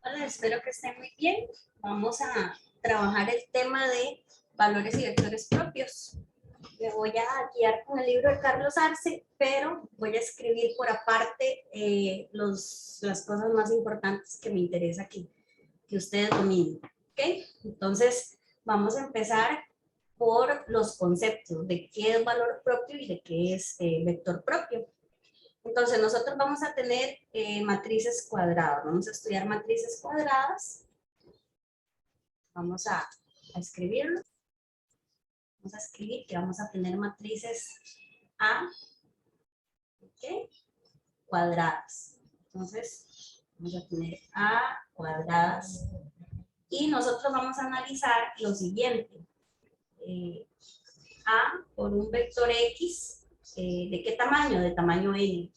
Hola, espero que estén muy bien. Vamos a trabajar el tema de valores y vectores propios. Me voy a guiar con el libro de Carlos Arce, pero voy a escribir por aparte las cosas más importantes que me interesa que ustedes dominen. ¿Ok? Entonces, vamos a empezar por los conceptos de qué es valor propio y de qué es vector propio. Entonces, nosotros vamos a tener matrices cuadradas. Vamos a estudiar matrices cuadradas. Vamos a escribirlo. Vamos a escribir que vamos a tener matrices A, ¿okay? Cuadradas. Entonces, vamos a tener A cuadradas. Y nosotros vamos a analizar lo siguiente. A por un vector X, ¿de qué tamaño? De tamaño N.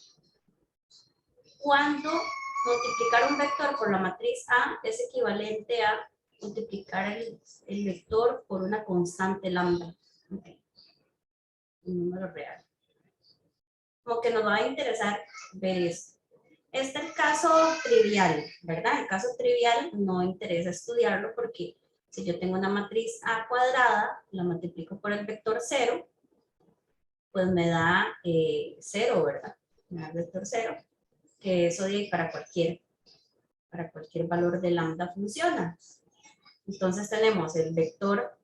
Cuando multiplicar un vector por la matriz A es equivalente a multiplicar el vector por una constante lambda. Okay. Un número real. Como que nos va a interesar ver esto. Este es el caso trivial, ¿verdad? El caso trivial no interesa estudiarlo porque si yo tengo una matriz A cuadrada, la multiplico por el vector 0, pues me da 0, ¿verdad? Me da el vector 0, que eso de para cualquier valor de lambda funciona. Entonces tenemos el vector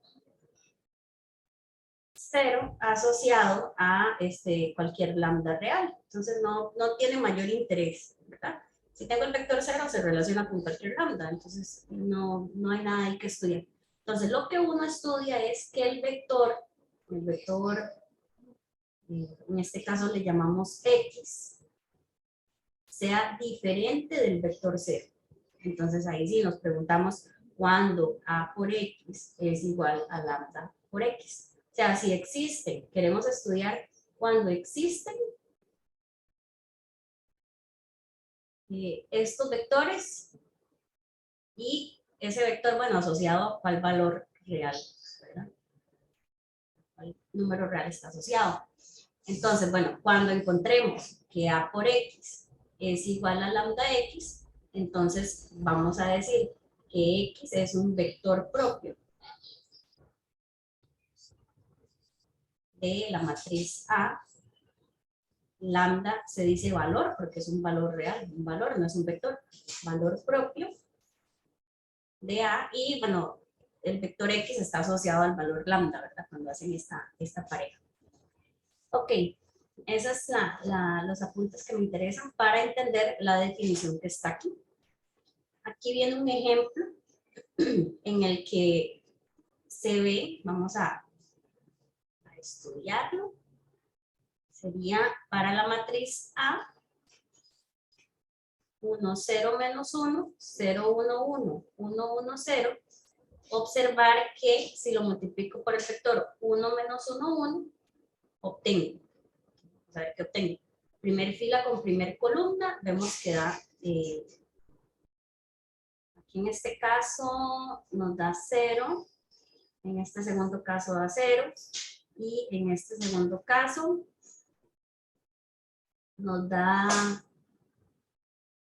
0 asociado a cualquier lambda real. Entonces no tiene mayor interés, ¿verdad? Si tengo el vector 0 se relaciona con cualquier lambda, entonces no hay nada ahí que estudiar. Entonces lo que uno estudia es que el vector en este caso le llamamos X, sea diferente del vector 0. Entonces ahí sí nos preguntamos cuándo A por X es igual a lambda por X. O sea, si existen, queremos estudiar cuando existen estos vectores y ese vector, bueno, asociado a cuál valor real, ¿verdad? ¿Cuál número real está asociado? Entonces, bueno, cuando encontremos que A por X es igual a lambda X, entonces vamos a decir que X es un vector propio de la matriz A. Lambda se dice valor porque es un valor real, un valor, no es un vector. Valor propio de A y, bueno, el vector X está asociado al valor lambda, ¿verdad? Cuando hacen esta pareja. Ok, esos son los apuntes que me interesan para entender la definición que está aquí. Aquí viene un ejemplo en el que se ve, vamos a estudiarlo. Sería para la matriz A, 1, 0, menos 1, 0, 1, 1, 1, 1, 0. Observar que si lo multiplico por el vector 1 menos 1, 1, obtengo. Vamos a ver qué obtengo. Primer fila con primer columna, vemos que da, aquí en este caso nos da 0, en este segundo caso da 0, y en este segundo caso nos da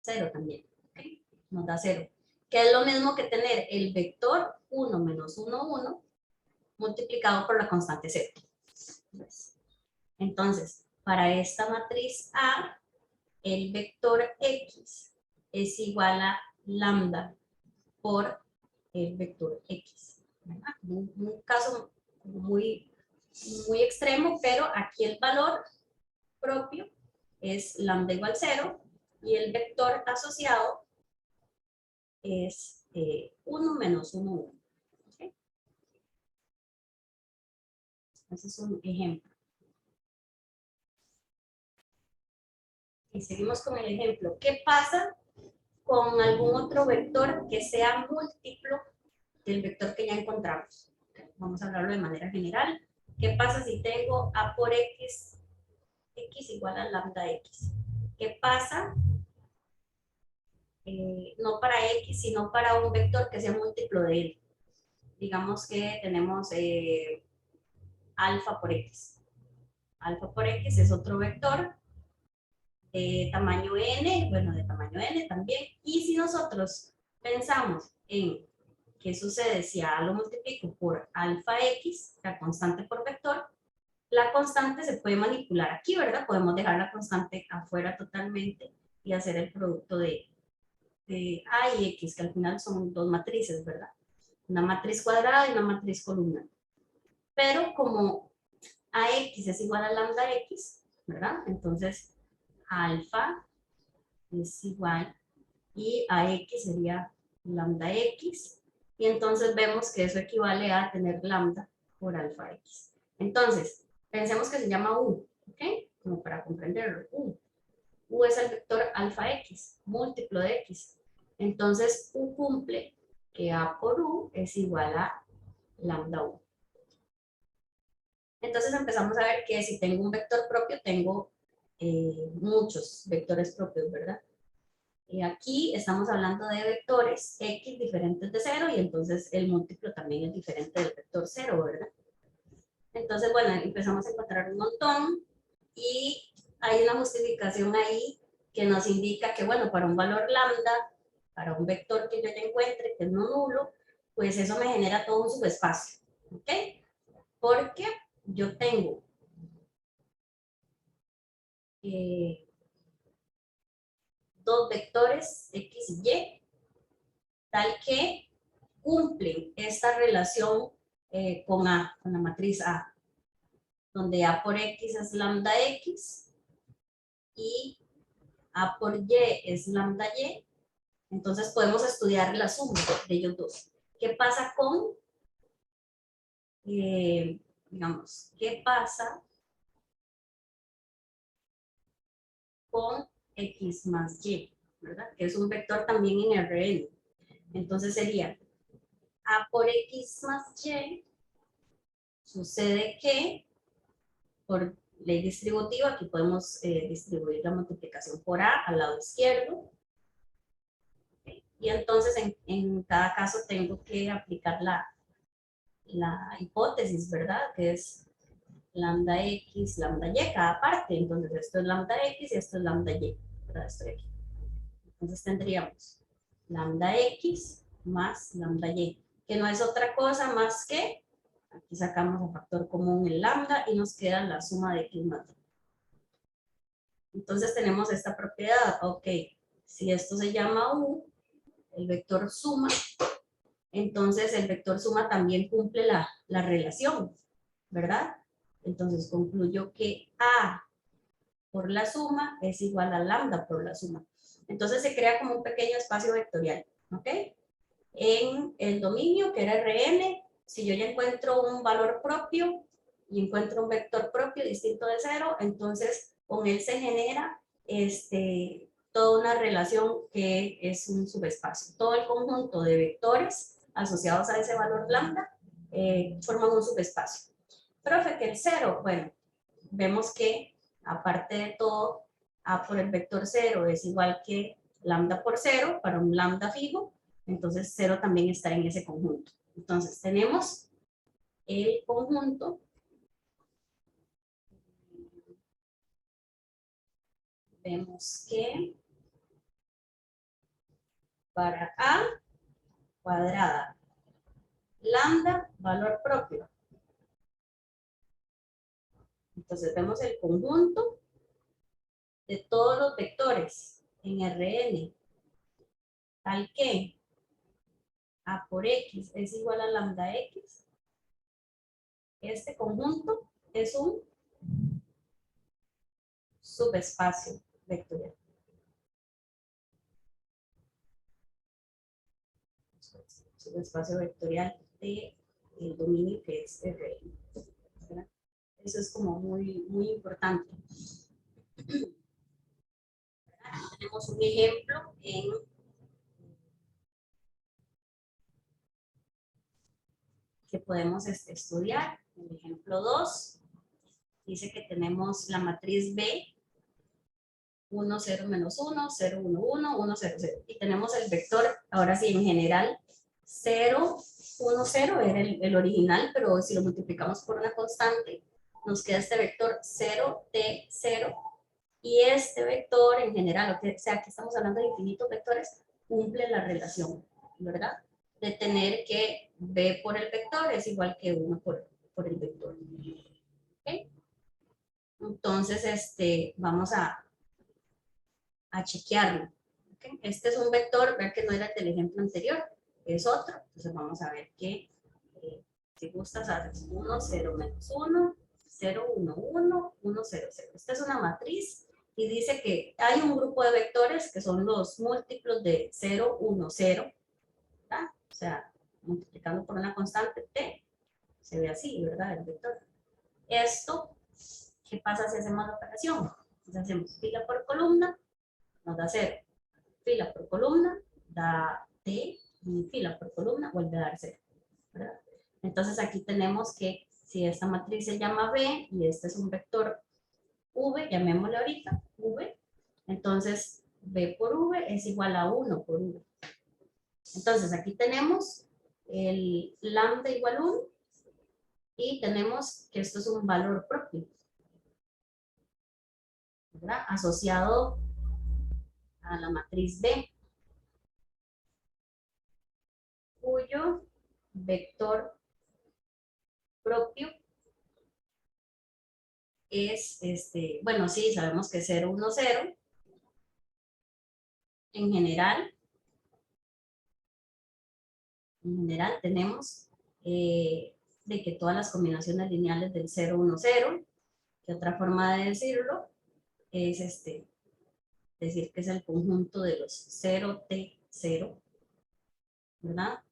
0 también, ¿okay? Nos da 0, que es lo mismo que tener el vector 1 menos 1, 1, multiplicado por la constante 0. Entonces, para esta matriz A, el vector X es igual a lambda por el vector X. Un caso muy extremo, pero aquí el valor propio es lambda igual 0 y el vector asociado es 1 menos 1, 1. ¿Okay? Ese es un ejemplo. Y seguimos con el ejemplo. ¿Qué pasa con algún otro vector que sea múltiplo del vector que ya encontramos? Vamos a hablarlo de manera general. ¿Qué pasa si tengo A por X, X igual a lambda X? ¿Qué pasa? No para X, sino para un vector que sea múltiplo de él. Digamos que tenemos alfa por X. Alfa por X es otro vector de tamaño n, bueno, de tamaño n también. Y si nosotros Pensamos en qué sucede si A lo multiplico por alfa X, la constante por vector. La constante se puede manipular aquí, ¿verdad? Podemos dejar la constante afuera totalmente y hacer el producto de A y X, que al final son dos matrices, ¿verdad? Una matriz cuadrada y una matriz columnar. Pero como AX es igual a lambda X, ¿verdad? Entonces, alfa es igual y AX sería lambda X. Y entonces vemos que eso equivale a tener lambda por alfa X. Entonces, pensemos que se llama U, ¿ok? Como para comprenderlo, U. U es el vector alfa X, múltiplo de X. Entonces, U cumple que A por U es igual a lambda U. Entonces empezamos a ver que si tengo un vector propio, tengo muchos vectores propios, ¿verdad? Y aquí estamos hablando de vectores X diferentes de 0 y entonces el múltiplo también es diferente del vector 0, ¿verdad? Entonces, bueno, empezamos a encontrar un montón y hay una justificación ahí que nos indica que, bueno, para un valor lambda, para un vector que yo ya encuentre, que es no nulo, pues eso me genera todo un subespacio, ¿ok? Porque yo tengo dos vectores X y Y, tal que cumplen esta relación con A, con la matriz A, donde A por X es lambda X y A por Y es lambda Y. Entonces podemos estudiar la suma de ellos dos. ¿Qué pasa con, digamos, qué pasa con X más Y, ¿verdad? Que es un vector también en Rn. Entonces sería A por X más Y, sucede que por ley distributiva, aquí podemos distribuir la multiplicación por A al lado izquierdo. Y entonces en cada caso tengo que aplicar la hipótesis, ¿verdad? Que es lambda X, lambda Y, cada parte. Entonces esto es lambda X y esto es lambda Y, ¿verdad? Esto de aquí. Entonces tendríamos lambda X más lambda Y, que no es otra cosa más que, aquí sacamos el factor común el lambda y nos queda la suma de X más Y. Entonces tenemos esta propiedad, ok, si esto se llama U, el vector suma, entonces el vector suma también cumple la relación, ¿verdad? Entonces concluyo que A por la suma es igual a lambda por la suma. Entonces se crea como un pequeño espacio vectorial, ¿ok? En el dominio, que era Rn, si yo ya encuentro un valor propio y encuentro un vector propio distinto de 0, entonces con él se genera toda una relación que es un subespacio. Todo el conjunto de vectores asociados a ese valor lambda forman un subespacio. Profe, que el 0, bueno, vemos que aparte de todo, A por el vector 0 es igual que lambda por 0 para un lambda fijo, entonces 0 también está en ese conjunto. Entonces tenemos el conjunto vemos que para A cuadrada, lambda, valor propio. Entonces vemos el conjunto de todos los vectores en Rn, tal que A por X es igual a lambda X. Este conjunto es un subespacio vectorial. Subespacio vectorial de el dominio que es Rn. ¿Verdad? Eso es como muy, muy importante. Tenemos un ejemplo que podemos estudiar. El ejemplo 2 dice que tenemos la matriz B 1, 0, menos 1, 0, 1, 1, 1, 0, 0. Y tenemos el vector, ahora sí, en general, 0, 1, 0 era el original, pero si lo multiplicamos por una constante, nos queda este vector 0, T, 0. Y este vector en general, o sea, aquí estamos hablando de infinitos vectores, cumple la relación. ¿verdad? De tener que B por el vector es igual que 1 por el vector. ¿Okay? Entonces, vamos a chequearlo. ¿Okay? Este es un vector, ver que no era el del ejemplo anterior, es otro. Entonces vamos a ver que, si gustas, haces 1, 0, menos 1, 0, 1, 1, 1, 0, 0. Esta es una matriz y dice que hay un grupo de vectores que son los múltiplos de 0, 1, 0. ¿Verdad? O sea, multiplicando por una constante t, se ve así, ¿verdad? El vector. Esto, ¿qué pasa si hacemos la operación? Entonces hacemos fila por columna, nos da 0. Fila por columna, da t, y fila por columna vuelve a dar 0. ¿Verdad? Entonces aquí tenemos que si esta matriz se llama B y este es un vector V, llamémosle ahorita V, entonces B por V es igual a 1 por V. Entonces aquí tenemos el lambda igual 1 y tenemos que esto es un valor propio, ¿verdad? Asociado a la matriz B, cuyo vector propio es, bueno, sí, sabemos que es 0, 1, 0. En general tenemos de que todas las combinaciones lineales del 0, 1, 0, que otra forma de decirlo es decir que es el conjunto de los 0T, 0, ¿verdad?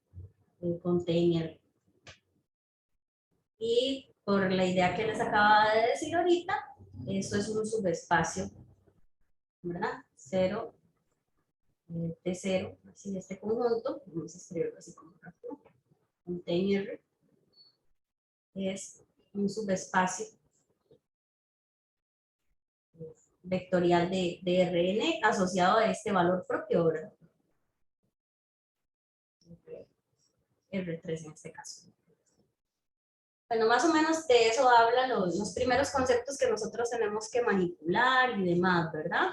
El container. Y por la idea que les acaba de decir ahorita, eso es un subespacio, ¿verdad? 0, T0, así este conjunto, vamos a escribirlo así como container es un subespacio vectorial de Rn asociado a este valor propio, ¿verdad? R3 en este caso. Bueno, más o menos de eso hablan los primeros conceptos que nosotros tenemos que manipular y demás, ¿verdad?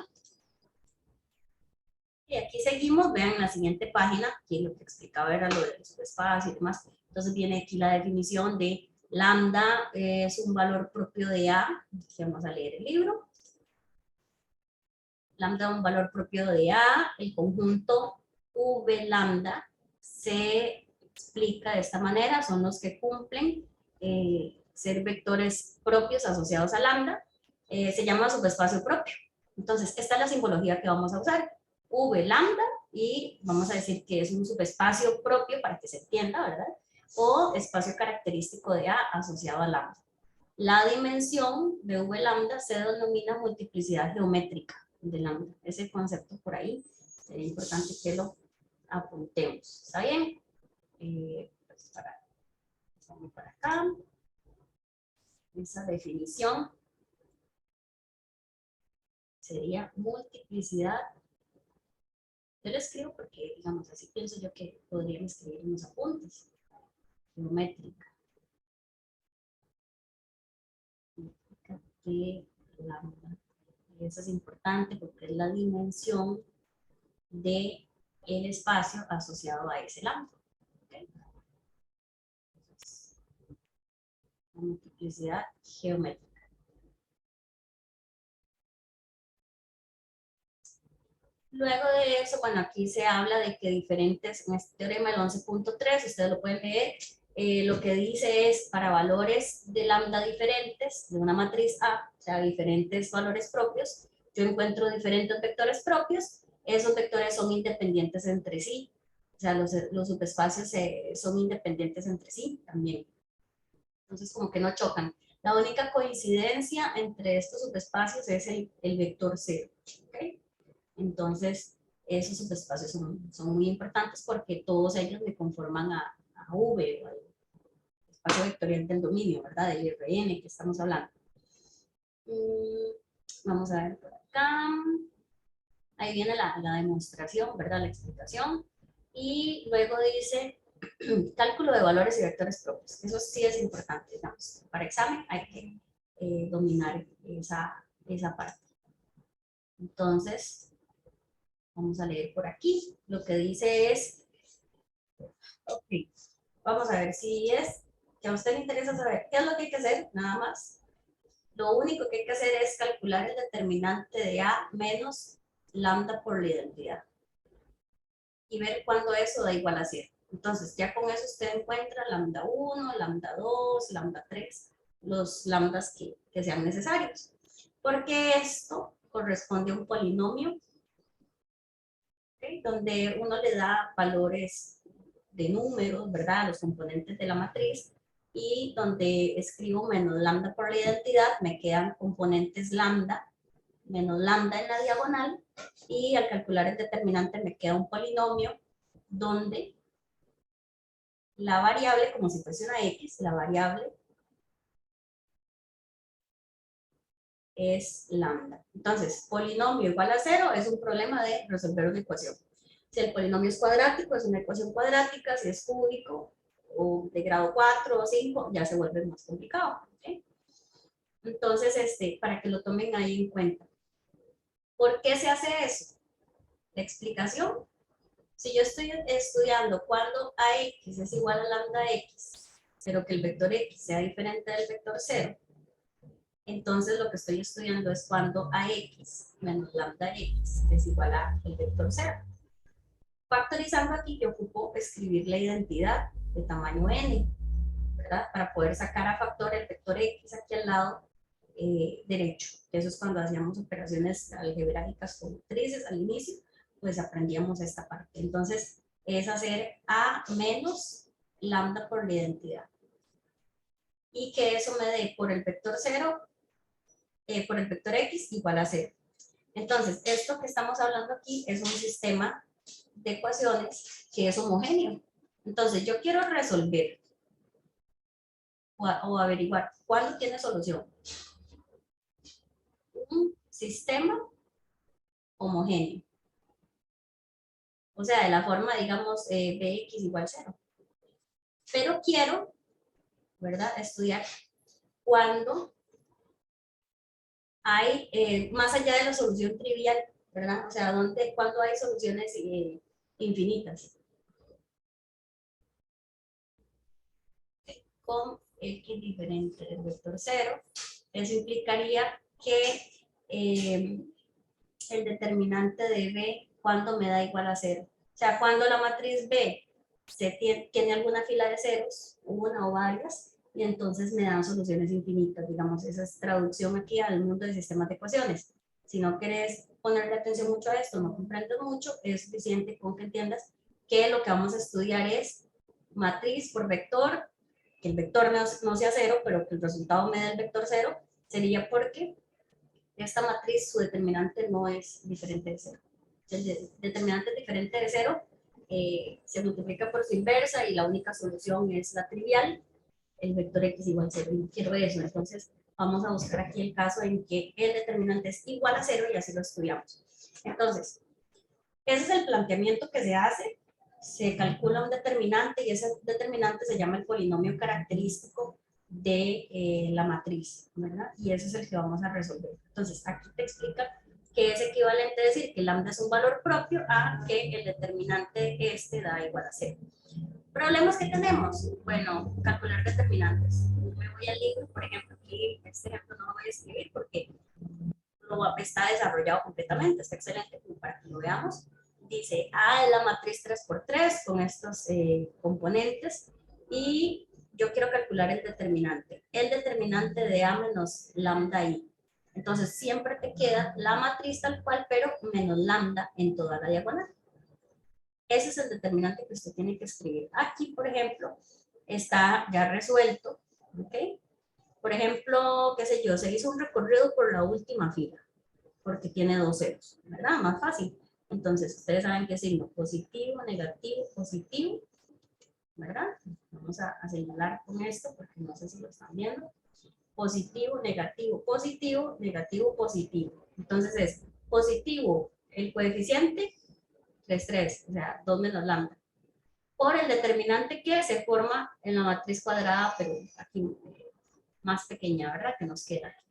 Y aquí seguimos, vean la siguiente página, aquí lo que explicaba era lo del subespacio y demás. Entonces viene aquí la definición de lambda, es un valor propio de A, aquí vamos a leer el libro. Lambda un valor propio de A, el conjunto V lambda se explica de esta manera, son los que cumplen ser vectores propios asociados a lambda, se llama subespacio propio. Entonces, esta es la simbología que vamos a usar, V lambda, y vamos a decir que es un subespacio propio para que se entienda, ¿verdad? O espacio característico de A asociado a lambda. La dimensión de V lambda se denomina multiplicidad geométrica de lambda. Ese concepto por ahí sería importante que lo apuntemos. ¿Está bien? Pues vamos para acá. Esa definición sería multiplicidad. Yo lo escribo porque, digamos, así pienso yo que podrían escribir unos apuntes. Geométrica. De lambda. Y eso es importante porque es la dimensión de el espacio asociado a ese lambda. ¿Okay? Entonces, la multiplicidad geométrica. Luego de eso, bueno, aquí se habla de que diferentes, en este teorema el 11.3, ustedes lo pueden leer, lo que dice es para valores de lambda diferentes, de una matriz A, o sea, diferentes valores propios, yo encuentro diferentes vectores propios, esos vectores son independientes entre sí, o sea, los subespacios son independientes entre sí también. Entonces, como que no chocan. La única coincidencia entre estos subespacios es el vector 0. ¿Okay? Entonces, esos subespacios son muy importantes porque todos ellos le conforman a V, o al espacio vectorial del dominio, ¿verdad? Del Rn que estamos hablando. Vamos a ver por acá. Ahí viene la demostración, ¿verdad? La explicación. Y luego dice cálculo de valores y vectores propios. Eso sí es importante, digamos. Para examen hay que dominar esa parte. Entonces, vamos a leer por aquí. Lo que dice es Ok, vamos a ver si es que a usted le interesa saber qué es lo que hay que hacer, nada más. Lo único que hay que hacer es calcular el determinante de A menos lambda por la identidad y ver cuándo eso da igual a 0. Entonces, ya con eso usted encuentra lambda 1, lambda 2, lambda 3, los lambdas que sean necesarios. Porque esto corresponde a un polinomio, ¿okay? Donde uno le da valores de números, ¿verdad? Los componentes de la matriz, y donde escribo menos lambda por la identidad, me quedan componentes lambda, menos lambda en la diagonal, y al calcular el determinante me queda un polinomio donde la variable, como si fuese una X, la variable es lambda. Entonces, polinomio igual a 0 es un problema de resolver una ecuación. Si el polinomio es cuadrático, es una ecuación cuadrática. Si es cúbico o de grado 4 o 5, ya se vuelve más complicado. ¿Okay? Entonces, para que lo tomen ahí en cuenta. ¿Por qué se hace eso? La explicación. Si yo estoy estudiando cuando AX es igual a lambda X, pero que el vector X sea diferente del vector 0, entonces lo que estoy estudiando es cuando AX menos lambda X es igual a el vector 0. Factorizando aquí, yo ocupo escribir la identidad de tamaño n, ¿verdad? Para poder sacar a factor el vector x aquí al lado derecho. Eso es cuando hacíamos operaciones algebraicas con matrices al inicio, pues aprendíamos esta parte. Entonces, es hacer a menos lambda por la identidad. Y que eso me dé por el vector 0, por el vector x igual a 0. Entonces, esto que estamos hablando aquí es un sistema de ecuaciones que es homogéneo. Entonces, yo quiero resolver o averiguar cuándo tiene solución un sistema homogéneo. O sea, de la forma, digamos, Bx igual 0. Pero quiero, ¿verdad?, estudiar cuándo hay, más allá de la solución trivial, ¿verdad? O sea, cuándo hay soluciones infinitas. Con x diferente del vector 0. Eso implicaría que el determinante de B, cuando me da igual a 0. O sea, cuando la matriz B tiene alguna fila de ceros, una o varias, y entonces me dan soluciones infinitas. Digamos, esa es traducción aquí al mundo de sistemas de ecuaciones. Si no quieres ponerle atención mucho a esto, no comprendes mucho, es suficiente con que entiendas que lo que vamos a estudiar es matriz por vector, que el vector no sea 0, pero que el resultado me dé el vector 0, sería porque esta matriz, su determinante no es diferente de 0. El determinante es diferente de 0, se multiplica por su inversa y la única solución es la trivial, el vector x igual a 0. Y no quiero eso, entonces vamos a buscar aquí el caso en que el determinante es igual a 0 y así lo estudiamos. Entonces, ese es el planteamiento que se hace. Se calcula un determinante y ese determinante se llama el polinomio característico de la matriz, ¿verdad? Y ese es el que vamos a resolver. Entonces, aquí te explica que es equivalente a decir que lambda es un valor propio a que el determinante da igual a 0. ¿Problemas que tenemos? Bueno, calcular determinantes. Me voy al libro, por ejemplo, aquí este ejemplo no lo voy a escribir porque está desarrollado completamente, está excelente para que lo veamos. Dice A es la matriz 3x3 con estos componentes y yo quiero calcular el determinante. El determinante de A menos lambda I. Entonces siempre te queda la matriz tal cual, pero menos lambda en toda la diagonal. Ese es el determinante que usted tiene que escribir. Aquí, por ejemplo, está ya resuelto. ¿Ok? Por ejemplo, qué sé yo, se hizo un recorrido por la última fila, porque tiene dos ceros, ¿verdad? Más fácil. Entonces, ustedes saben qué signo, positivo, negativo, positivo, ¿verdad? Vamos a señalar con esto, porque no sé si lo están viendo. Positivo, negativo, positivo, negativo, positivo. Entonces es positivo el coeficiente 3, o sea, 2 menos lambda, por el determinante que se forma en la matriz cuadrada, pero aquí más pequeña, ¿verdad? Que nos queda aquí.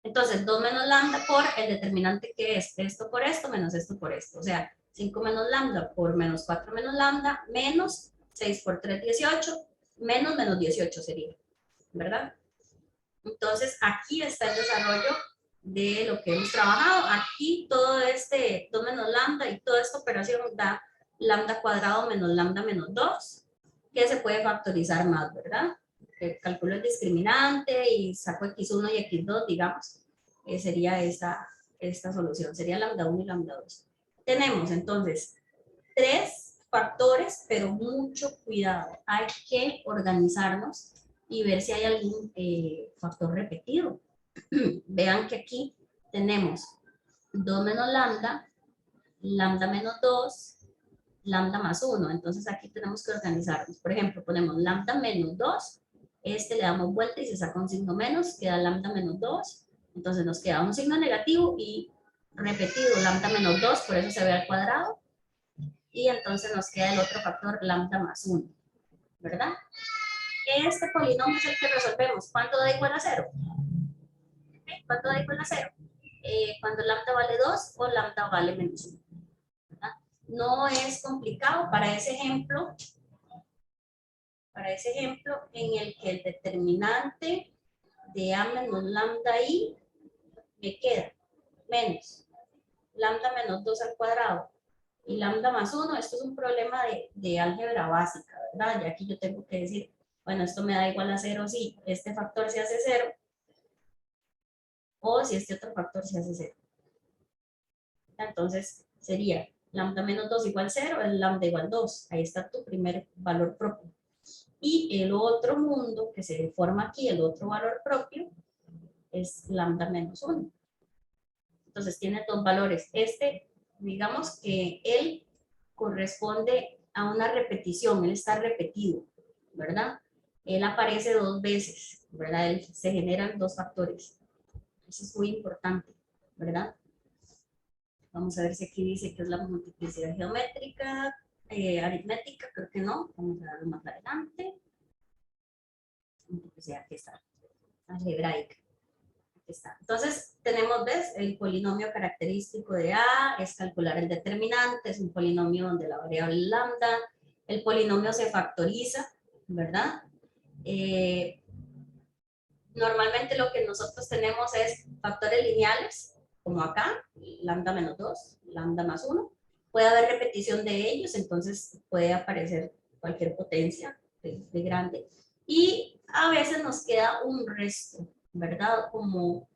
Entonces, 2 menos lambda por el determinante que es esto por esto menos esto por esto. O sea, 5 menos lambda por menos 4 menos lambda, menos 6 por 3, 18, menos 18 sería, ¿verdad? Entonces, aquí está el desarrollo de lo que hemos trabajado. Aquí todo este 2 menos lambda y toda esta operación da lambda cuadrado menos lambda menos 2, que se puede factorizar más, ¿verdad? Calculo el discriminante y saco x1 y x2, digamos, sería esta solución, sería lambda 1 y lambda 2. Tenemos entonces 3 factores, pero mucho cuidado, hay que organizarnos y ver si hay algún factor repetido. Vean que aquí tenemos 2 menos lambda, lambda menos 2, lambda más 1. Entonces aquí tenemos que organizarnos. Por ejemplo, ponemos lambda menos 2, le damos vuelta y se saca un signo menos, queda lambda menos 2. Entonces nos queda un signo negativo y repetido lambda menos 2, por eso se ve al cuadrado. Y entonces nos queda el otro factor lambda más 1, ¿verdad? Este polinomio es el que resolvemos. ¿Cuánto da igual a 0? ¿Cuánto da igual a 0? Cuando lambda vale 2 o lambda vale menos 1. ¿Verdad? No es complicado para ese ejemplo en el que el determinante de a menos lambda i me queda menos lambda menos 2 al cuadrado y lambda más 1. Esto es un problema de álgebra básica, ¿verdad? Y aquí yo tengo que decir, bueno, esto me da igual a 0 si este factor se hace 0 o si este otro factor se hace 0. Entonces sería lambda menos 2 igual 0, el lambda igual 2. Ahí está tu primer valor propio. Y el otro mundo que se forma aquí, el otro valor propio, es lambda menos 1. Entonces tiene dos valores. Digamos que él corresponde a una repetición, él está repetido, ¿verdad? Él aparece dos veces, ¿verdad? Se generan dos factores. Eso es muy importante, ¿verdad? Vamos a ver si aquí dice que es la multiplicidad geométrica, aritmética, creo que no. Vamos a verlo más adelante. Multiplicidad, aquí está, algebraica. Aquí está. Entonces, tenemos, ¿ves? El polinomio característico de A es calcular el determinante, es un polinomio donde la variable es lambda, el polinomio se factoriza, ¿verdad? Normalmente lo que nosotros tenemos es factores lineales, como acá, lambda menos 2, lambda más 1. Puede haber repetición de ellos, entonces puede aparecer cualquier potencia de grande. Y a veces nos queda un resto, ¿verdad? Como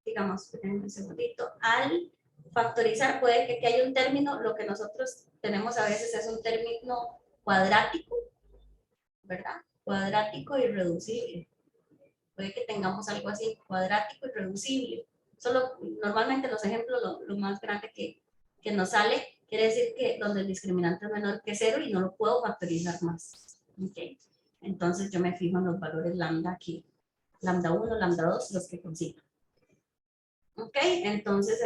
digamos, un segundito, al factorizar puede que haya un término, lo que nosotros tenemos a veces es un término cuadrático, ¿verdad? Cuadrático y reducible. Puede que tengamos algo así, cuadrático y reducible. Solo, normalmente los ejemplos, lo más grande que nos sale, quiere decir que donde el discriminante es menor que 0 y no lo puedo factorizar más. ¿Okay? Entonces yo me fijo en los valores lambda aquí. Lambda 1, lambda 2, los que consigo. ¿Ok? Entonces,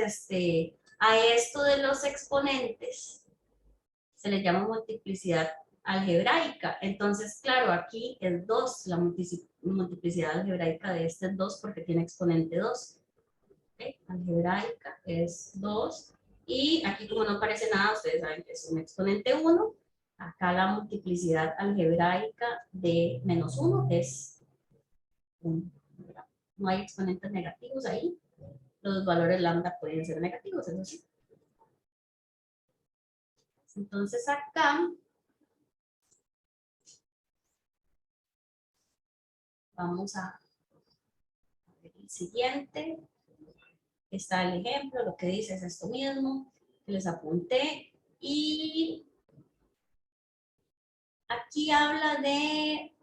a esto de los exponentes se le llama multiplicidad algebraica. Entonces, claro, aquí es 2, la multiplicidad algebraica de este es 2 porque tiene exponente 2. ¿Okay? Algebraica es 2. Y aquí como no aparece nada, ustedes saben que es un exponente 1. Acá la multiplicidad algebraica de menos 1 es 1. No hay exponentes negativos ahí. Los valores lambda pueden ser negativos, eso sí. Entonces acá vamos a ver el siguiente. Está el ejemplo, lo que dice es esto mismo, que les apunté. Y aquí habla de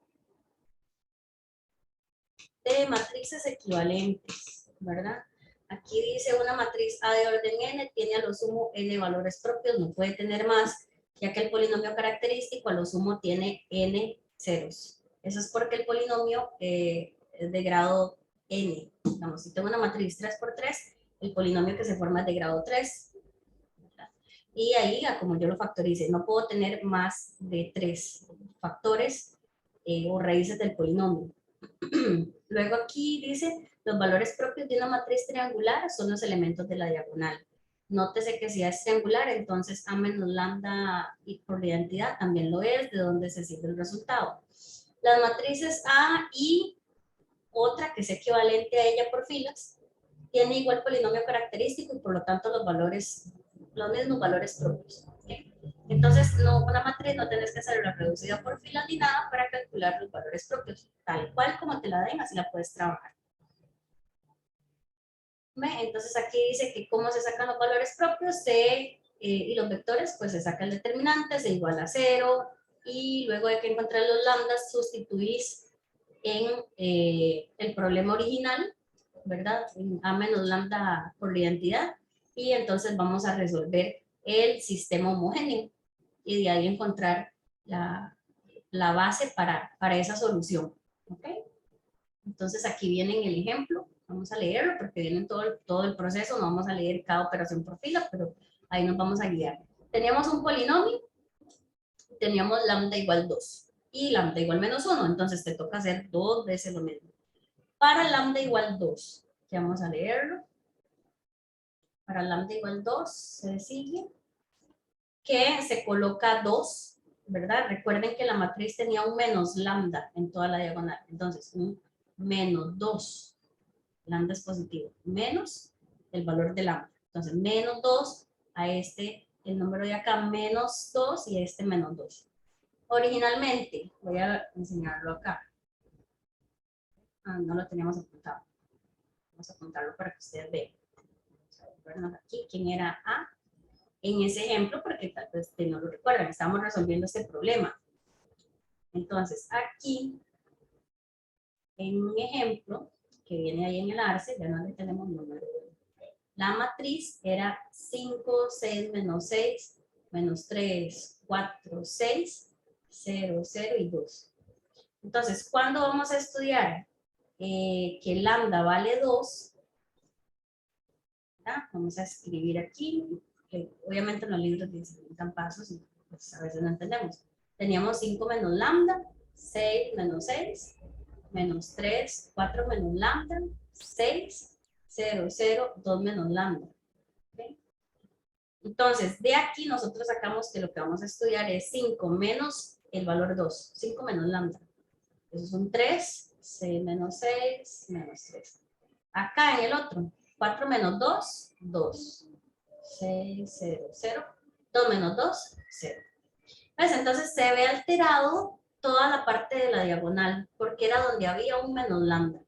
matrices equivalentes, ¿verdad? Aquí dice una matriz A de orden n tiene a lo sumo n valores propios, no puede tener más, ya que el polinomio característico a lo sumo tiene n ceros. Eso es porque el polinomio es de grado n. Digamos, si tengo una matriz 3 por 3, el polinomio que se forma es de grado 3. ¿Verdad? Y ahí, como yo lo factorice, no puedo tener más de 3 factores o raíces del polinomio. Luego aquí dice, los valores propios de una matriz triangular son los elementos de la diagonal. Nótese que si es triangular, entonces A menos lambda y por la identidad también lo es, de donde se sigue el resultado. Las matrices A y otra que es equivalente a ella por filas, tiene igual polinomio característico y por lo tanto los mismos valores propios. ¿Okay? Entonces, no, una matriz no tenés que hacerla reducida por filas ni nada para calcular los valores propios. Tal cual como te la den, así la puedes trabajar. Entonces aquí dice que cómo se sacan los valores propios y los vectores, pues se saca el determinante, se iguala a 0, y luego de que encontrar los lambdas, sustituís en el problema original, ¿verdad? En A menos lambda por la identidad, y entonces vamos a resolver el sistema homogéneo, y de ahí encontrar la base para esa solución, ¿ok? Entonces aquí viene el ejemplo, vamos a leerlo porque viene todo el proceso, no vamos a leer cada operación por fila, pero ahí nos vamos a guiar. Teníamos un polinomio, teníamos lambda igual 2 y lambda igual menos 1, entonces te toca hacer 2 veces lo mismo. Para lambda igual 2, que vamos a leerlo, para lambda igual 2 se sigue que se coloca 2, ¿verdad? Recuerden que la matriz tenía un menos lambda en toda la diagonal, entonces un menos 2, lambda es positivo, menos el valor de lambda. Entonces, menos 2 a el número de acá, menos 2 y a menos 2. Originalmente, voy a enseñarlo acá. No lo teníamos apuntado. Vamos a apuntarlo para que ustedes vean. Vamos a vernos aquí quién era A en ese ejemplo, porque tal vez no lo recuerdan, estamos resolviendo este problema. Entonces, aquí, en un ejemplo que viene ahí en el ARCE, ya no le tenemos número. La matriz era 5, 6, menos 6, menos 3, 4, 6, 0, 0 y 2. Entonces, ¿cuándo vamos a estudiar que lambda vale 2? ¿verdad? Vamos a escribir aquí, que obviamente en los libros dicen pasos y pues a veces no entendemos. Teníamos 5 menos lambda, 6 menos 6, menos 3, 4 menos lambda, 6, 0, 0, 2 menos lambda. ¿Okay? Entonces, de aquí nosotros sacamos que lo que vamos a estudiar es 5 menos el valor 2, 5 menos lambda. Eso es un 3, 6 menos 6, menos 3. Acá en el otro, 4 menos 2, 2. 6, 0, 0. 2 menos 2, 0. Pues entonces se ve alterado toda la parte de la diagonal, porque era donde había un menos lambda.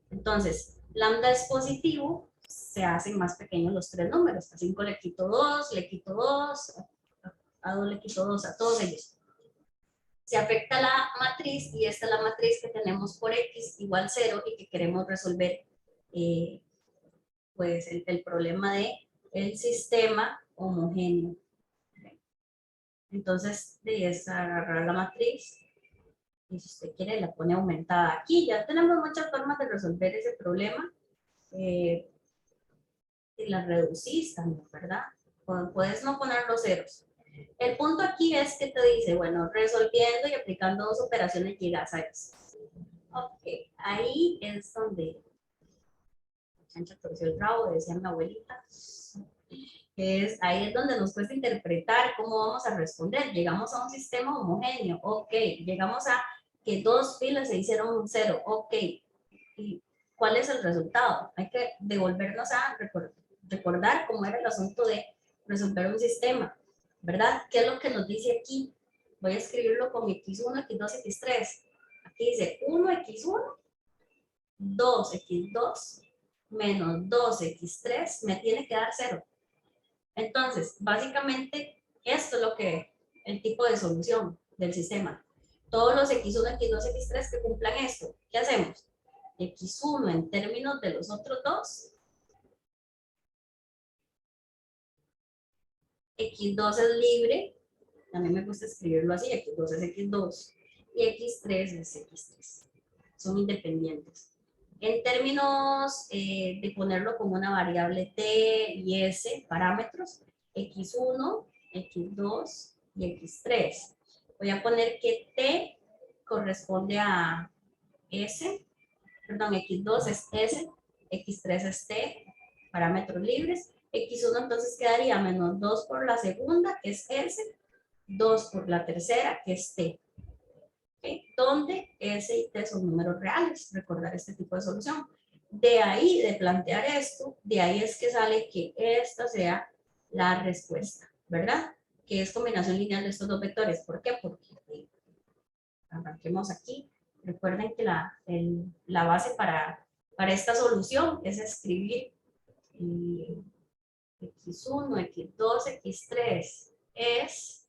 Entonces, lambda es positivo, se hacen más pequeños los tres números. A 5 le quito 2, le quito 2, a 2 le quito 2, a todos ellos. Se afecta la matriz y esta es la matriz que tenemos por x igual 0 y que queremos resolver pues el problema de el sistema homogéneo. Entonces, es agarrar la matriz y si usted quiere la pone aumentada. Aquí ya tenemos muchas formas de resolver ese problema. Y la reducís también, ¿verdad? Puedes no poner los ceros. El punto aquí es que te dice, bueno, resolviendo y aplicando dos operaciones llegas a eso. Ok, ahí es donde chancha torció el rabo, decía mi abuelita. Ahí es donde nos cuesta interpretar cómo vamos a responder. Llegamos a un sistema homogéneo, ok. Llegamos a que dos filas se hicieron un cero, ok. ¿Y cuál es el resultado? Hay que devolvernos a recordar cómo era el asunto de resolver un sistema, ¿verdad? ¿Qué es lo que nos dice aquí? Voy a escribirlo con x1, x2, x3. Aquí dice 1x1, 2x2, menos 2x3, me tiene que dar 0. Entonces, básicamente, esto es lo que, el tipo de solución del sistema. Todos los x1, x2, x3 que cumplan esto, ¿qué hacemos? X1 en términos de los otros dos. X2 es libre, a mí me gusta escribirlo así, X2 es X2 y X3 es X3. Son independientes. En términos de ponerlo como una variable T y S, parámetros, X1, X2 y X3. Voy a poner que T corresponde a S, perdón, X2 es S, X3 es T, parámetros libres, X1 entonces quedaría menos 2 por la segunda, que es S, 2 por la tercera, que es T. ¿Okay? Donde S y T son números reales, recordar este tipo de solución. De ahí, de plantear esto, de ahí es que sale que esta sea la respuesta, ¿verdad? Que es combinación lineal de estos dos vectores. ¿Por qué? Porque arranquemos aquí. Recuerden que la base para esta solución es escribir X1, X2, X3 es,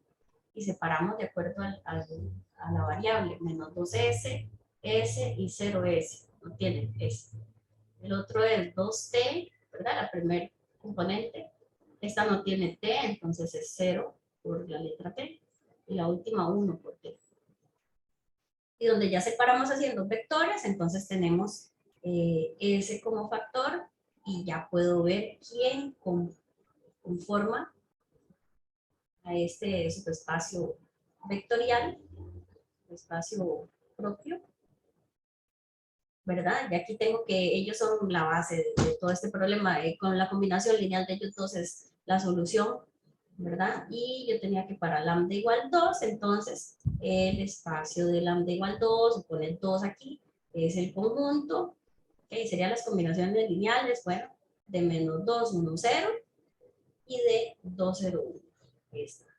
y separamos de acuerdo a la variable, menos 2S, S y 0S, no tienen S. El otro es 2T, ¿verdad? La primer componente. Esta no tiene T, entonces es 0 por la letra T. Y la última 1 por T. Y donde ya separamos haciendo vectores, entonces tenemos S como factor y ya puedo ver quién conforma a este subespacio vectorial, espacio propio, ¿verdad? Y aquí tengo que ellos son la base de todo este problema. Con la combinación lineal de ellos dos es la solución, ¿verdad? Y yo tenía que para lambda igual 2, entonces el espacio de lambda igual 2, o poner 2 aquí, es el conjunto, ¿okay? Serían las combinaciones lineales, bueno, de menos 2, 1, 0 y de 2, 0, 1. Ahí está.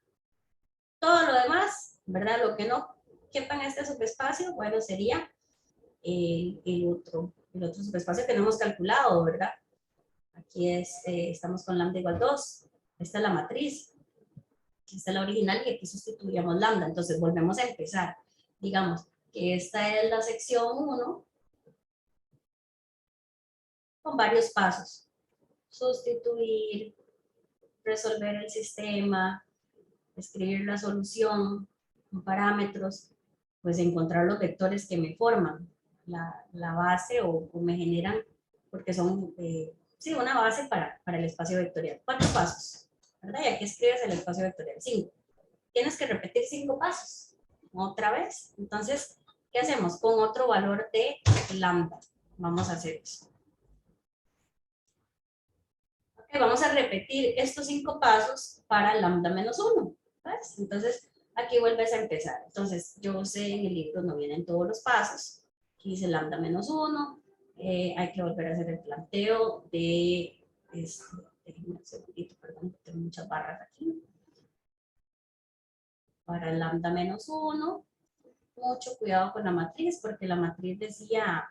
Todo lo demás, ¿verdad? Lo que no quepa en este subespacio, bueno, sería el otro subespacio que no hemos calculado, ¿verdad? Aquí estamos con lambda igual 2. Esta es la matriz. Esta es la original y aquí sustituíamos lambda. Entonces volvemos a empezar. Digamos que esta es la sección 1 con varios pasos. Sustituir, resolver el sistema, escribir la solución con parámetros, pues encontrar los vectores que me forman la base o me generan, porque son, sí, una base para el espacio vectorial. 4 pasos, ¿verdad? Y aquí escribes el espacio vectorial, 5. Tienes que repetir 5 pasos, otra vez. Entonces, ¿qué hacemos? Con otro valor de lambda. Vamos a hacer eso. Okay, vamos a repetir estos 5 pasos para lambda menos 1. ¿Ves? Entonces, aquí vuelves a empezar. Entonces, yo sé en el libro no vienen todos los pasos. Aquí dice lambda menos 1. Hay que volver a hacer el planteo de... déjenme un segundito, perdón, tengo muchas barras aquí. Para lambda menos 1. Mucho cuidado con la matriz, porque la matriz decía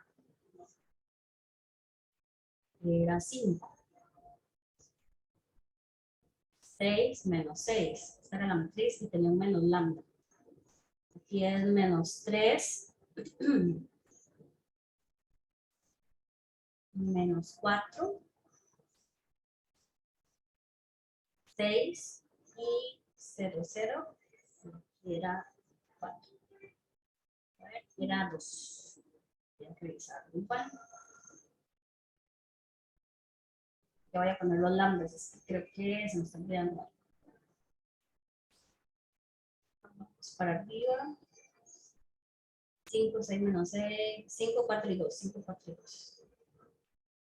que era 5. 6 menos 6. Esta era la matriz y tenía un menos lambda. Aquí es menos 3. Menos 4, 6 y 0, 0, era 4. A ver, era 2. Voy a revisar igual. Ya voy a poner los lambdas, creo que se me está olvidando. Vamos para arriba. 5, 6 menos 6, 5, 4 y 2, 5, 4 y 2.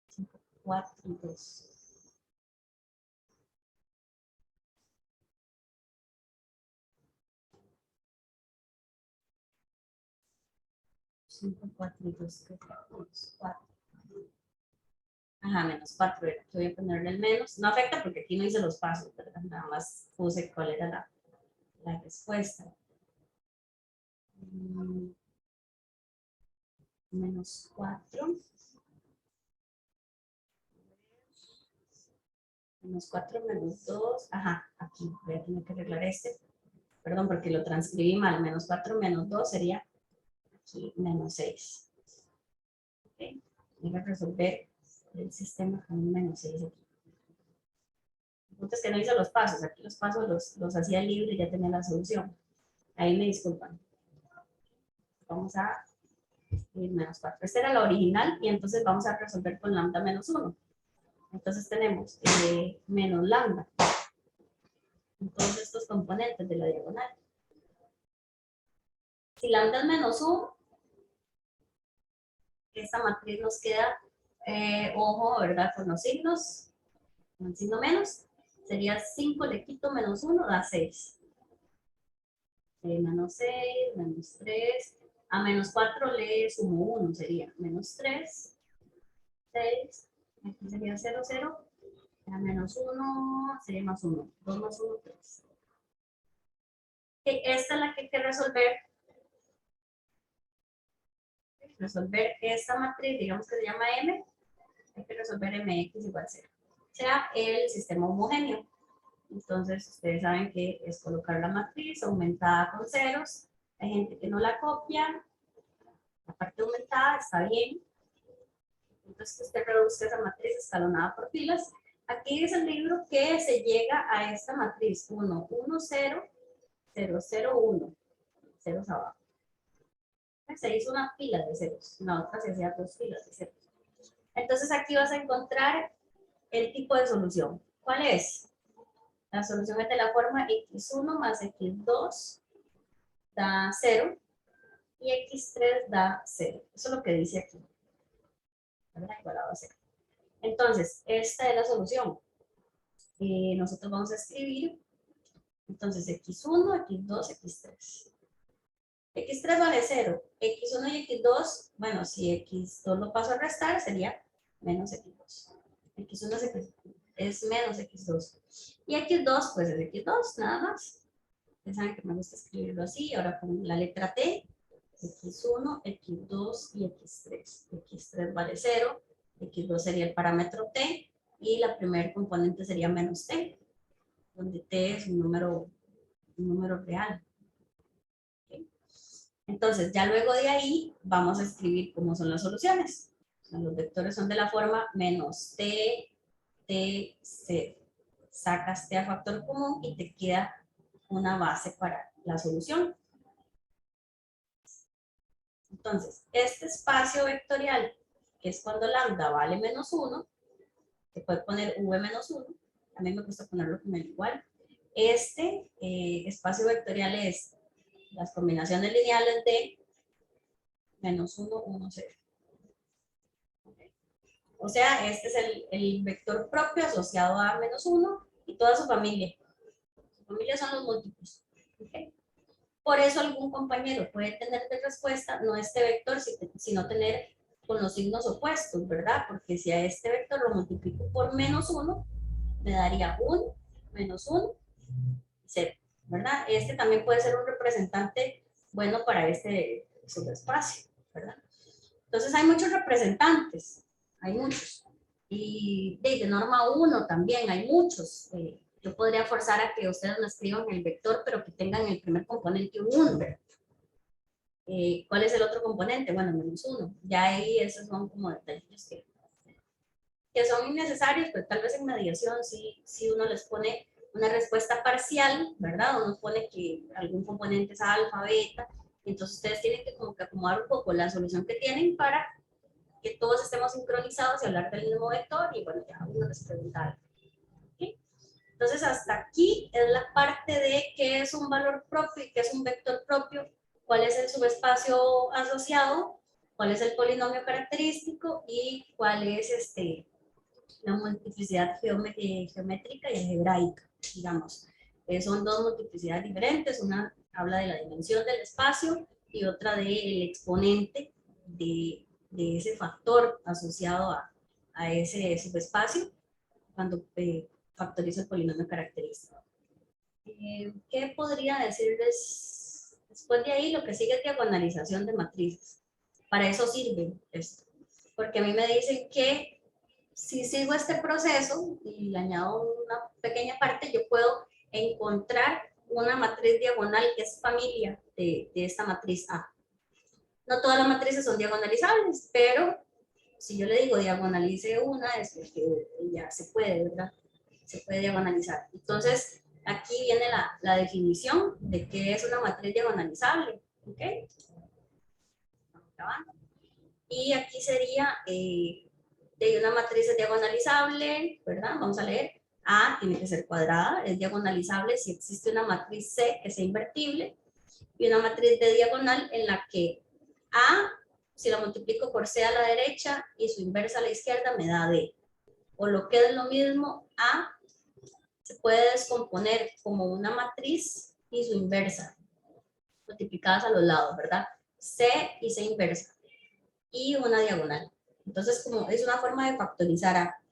5, 4 y 2. 5, 4 y 2, 4. Ajá, menos 4 era. Voy a ponerle el menos. No afecta porque aquí no hice los pasos, ¿verdad? Nada más puse cuál era la respuesta. Menos 4. Menos 4 menos 2. Ajá, aquí voy a tener que arreglar este. Perdón, porque lo transcribí mal. Menos 4 menos 2 sería aquí menos 6. Ok, voy a resolver el sistema con un menos 6 aquí. El punto es que no hice los pasos. Aquí los pasos los hacía libre y ya tenía la solución. Ahí me disculpan. Vamos a ir menos 4. Esta era la original y entonces vamos a resolver con lambda menos 1. Entonces tenemos menos lambda en todos estos componentes de la diagonal. Si lambda es menos 1, esta matriz nos queda, ojo, ¿verdad? Con los signos. con signo menos, sería 5 le quito menos 1, da 6. Menos 6, menos 3, a menos 4 le sumo 1, sería menos 3, 6, aquí sería 0, 0, a menos 1 sería más 1, 2 más 1, 3. Esta es la que hay que resolver. Resolver esta matriz, digamos que se llama M, hay que resolver mx igual 0. O sea, el sistema homogéneo. Entonces, ustedes saben que es colocar la matriz aumentada con ceros. Hay gente que no la copia. La parte aumentada está bien. Entonces, que usted reduzca esa matriz escalonada por filas. Aquí dice el libro que se llega a esta matriz 1, 1, 0, 0, 0, 1. Ceros abajo. Se hizo una fila de ceros. En la otra se hacía 2 filas de ceros. Entonces, aquí vas a encontrar el tipo de solución. ¿Cuál es? La solución es de la forma x1 más x2 da 0 y x3 da 0. Eso es lo que dice aquí. Igualado a 0. Entonces, esta es la solución. Nosotros vamos a escribir, entonces, x1, x2, x3. x3 vale 0. x1 y x2, bueno, si x2 lo paso a restar, sería menos x2. x1 es menos x2. Y x2, pues es x2, nada más. Ustedes saben que me gusta escribirlo así. Ahora con la letra T, x1, x2 y x3. x3 vale 0, x2 sería el parámetro T y la primer componente sería menos T, donde T es un número real. ¿Okay? Entonces, ya luego de ahí vamos a escribir cómo son las soluciones. O sea, los vectores son de la forma menos T, T, C. Sacas T a factor común y te queda una base para la solución. Entonces, este espacio vectorial, que es cuando lambda vale menos 1, se puede poner v menos 1, a mí me gusta ponerlo como el igual. Este espacio vectorial es las combinaciones lineales de menos 1, 1, 0. ¿Okay? O sea, este es el vector propio asociado a menos 1 y toda su familia. Su familia son los múltiplos. ¿Okay? Por eso algún compañero puede tener de respuesta no este vector, sino tener con los signos opuestos, ¿verdad? Porque si a este vector lo multiplico por menos 1, me daría 1, menos 1, 0, ¿verdad? Este también puede ser un representante bueno para este subespacio, ¿verdad? Entonces hay muchos representantes, hay muchos. Y de norma 1 también hay muchos. Yo podría forzar a que ustedes lo escriban en el vector, pero que tengan el primer componente 1, ¿verdad? ¿Cuál es el otro componente? Bueno, menos 1. Ya ahí esos son como detalles que son innecesarios, pero tal vez en mediación si uno les pone una respuesta parcial, ¿verdad? Uno pone que algún componente es alfa, beta, entonces ustedes tienen que como que acomodar un poco la solución que tienen para que todos estemos sincronizados y hablar del mismo vector, y bueno, ya uno les pregunta algo. ¿Okay? Entonces, hasta aquí es la parte de qué es un valor propio y qué es un vector propio, cuál es el subespacio asociado, cuál es el polinomio característico y cuál es la multiplicidad geométrica y algebraica, digamos. Son dos multiplicidades diferentes, una habla de la dimensión del espacio y otra del exponente de ese factor asociado a ese subespacio cuando factorizo el polinomio característico. ¿Qué podría decirles? Después de ahí lo que sigue es diagonalización de matrices. Para eso sirve esto. Porque a mí me dicen que si sigo este proceso y le añado una pequeña parte, yo puedo encontrar una matriz diagonal que es familia de esta matriz A. No todas las matrices son diagonalizables, pero si yo le digo diagonalice una, es que ya se puede, ¿verdad? Se puede diagonalizar. Entonces, aquí viene la definición de qué es una matriz diagonalizable. ¿Ok? Y aquí sería de una matriz es diagonalizable, ¿verdad? Vamos a leer. A tiene que ser cuadrada, es diagonalizable si existe una matriz C que sea invertible y una matriz de diagonal en la que A, si la multiplico por C a la derecha y su inversa a la izquierda, me da D. O lo que es lo mismo, A se puede descomponer como una matriz y su inversa, multiplicadas a los lados, ¿verdad? C y C inversa, y una diagonal. Entonces, como es una forma de factorizar A,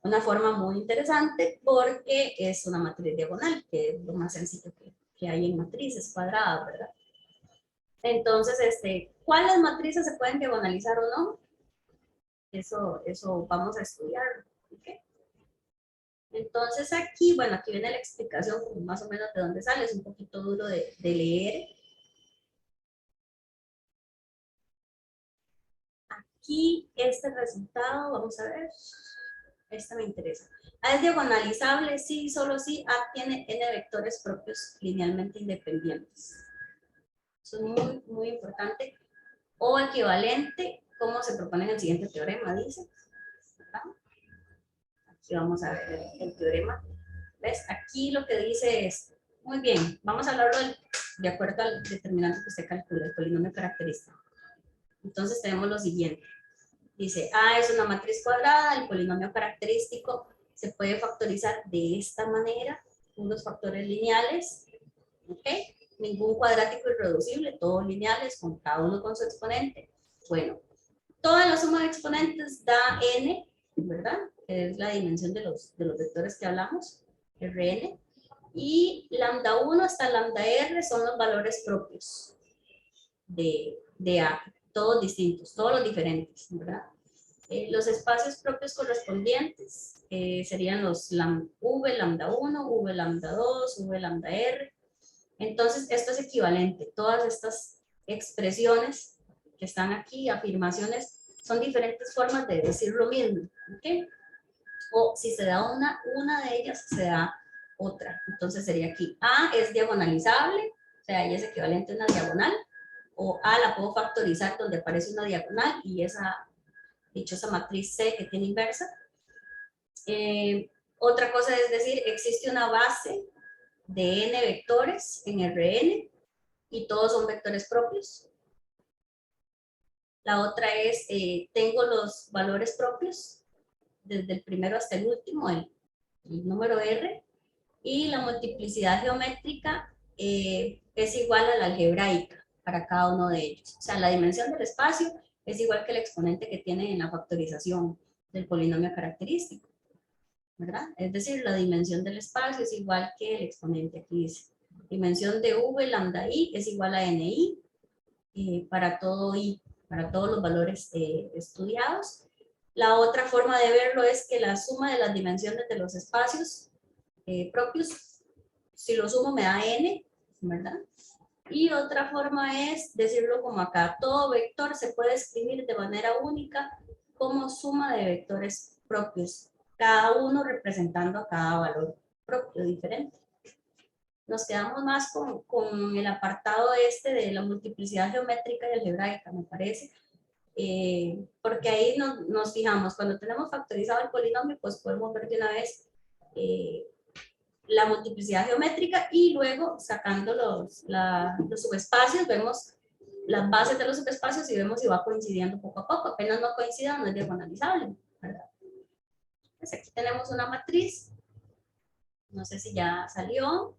una forma muy interesante porque es una matriz diagonal, que es lo más sencillo que hay en matrices cuadradas, ¿verdad? Entonces, ¿cuáles matrices se pueden diagonalizar o no? Eso vamos a estudiar. ¿Okay? Entonces aquí, bueno, aquí viene la explicación como más o menos de dónde sale, es un poquito duro de leer. Aquí este resultado, vamos a ver, este me interesa. A es diagonalizable, sí, solo sí, A tiene n vectores propios linealmente independientes. Eso es muy, muy importante. O equivalente, como se propone en el siguiente teorema, dice. ¿Verdad? Aquí vamos a ver el teorema. ¿Ves? Aquí lo que dice es, muy bien, vamos a hablarlo de acuerdo al determinante que usted calcula, el polinomio característico. Entonces tenemos lo siguiente. Dice, A es una matriz cuadrada, el polinomio característico se puede factorizar de esta manera, unos factores lineales, ¿ok? Ningún cuadrático irreducible, todos lineales, con cada uno con su exponente. Bueno, toda la suma de exponentes da n, ¿verdad? Que es la dimensión de los vectores que hablamos, Rn. Y lambda 1 hasta lambda r son los valores propios de A, todos distintos, todos los diferentes, ¿verdad? Los espacios propios correspondientes serían los v lambda 1, v lambda 2, v lambda r. Entonces, esto es equivalente. Todas estas expresiones que están aquí, afirmaciones, son diferentes formas de decir lo mismo. ¿Okay? O si se da una de ellas, se da otra. Entonces sería aquí, A es diagonalizable, o sea, ella es equivalente a una diagonal, o A la puedo factorizar donde aparece una diagonal y esa dichosa matriz C que tiene inversa. Otra cosa es decir, existe una base de n vectores en Rn y todos son vectores propios. La otra es, tengo los valores propios desde el primero hasta el último, el número R, y la multiplicidad geométrica es igual a la algebraica para cada uno de ellos. O sea, la dimensión del espacio es igual que el exponente que tiene en la factorización del polinomio característico, ¿verdad? Es decir, la dimensión del espacio es igual que el exponente aquí dice. Dimensión de v lambda i es igual a ni para todo i, para todos los valores estudiados. La otra forma de verlo es que la suma de las dimensiones de los espacios propios, si lo sumo me da n, ¿verdad? Y otra forma es decirlo como acá, todo vector se puede escribir de manera única como suma de vectores propios, cada uno representando a cada valor propio diferente. Nos quedamos más con el apartado de la multiplicidad geométrica y algebraica, me parece, porque ahí nos fijamos, cuando tenemos factorizado el polinomio, pues podemos ver de una vez la multiplicidad geométrica y luego sacando los subespacios, vemos las bases de los subespacios y vemos si va coincidiendo poco a poco. Apenas no coincida, no es diagonalizable, ¿verdad? Pues aquí tenemos una matriz, no sé si ya salió,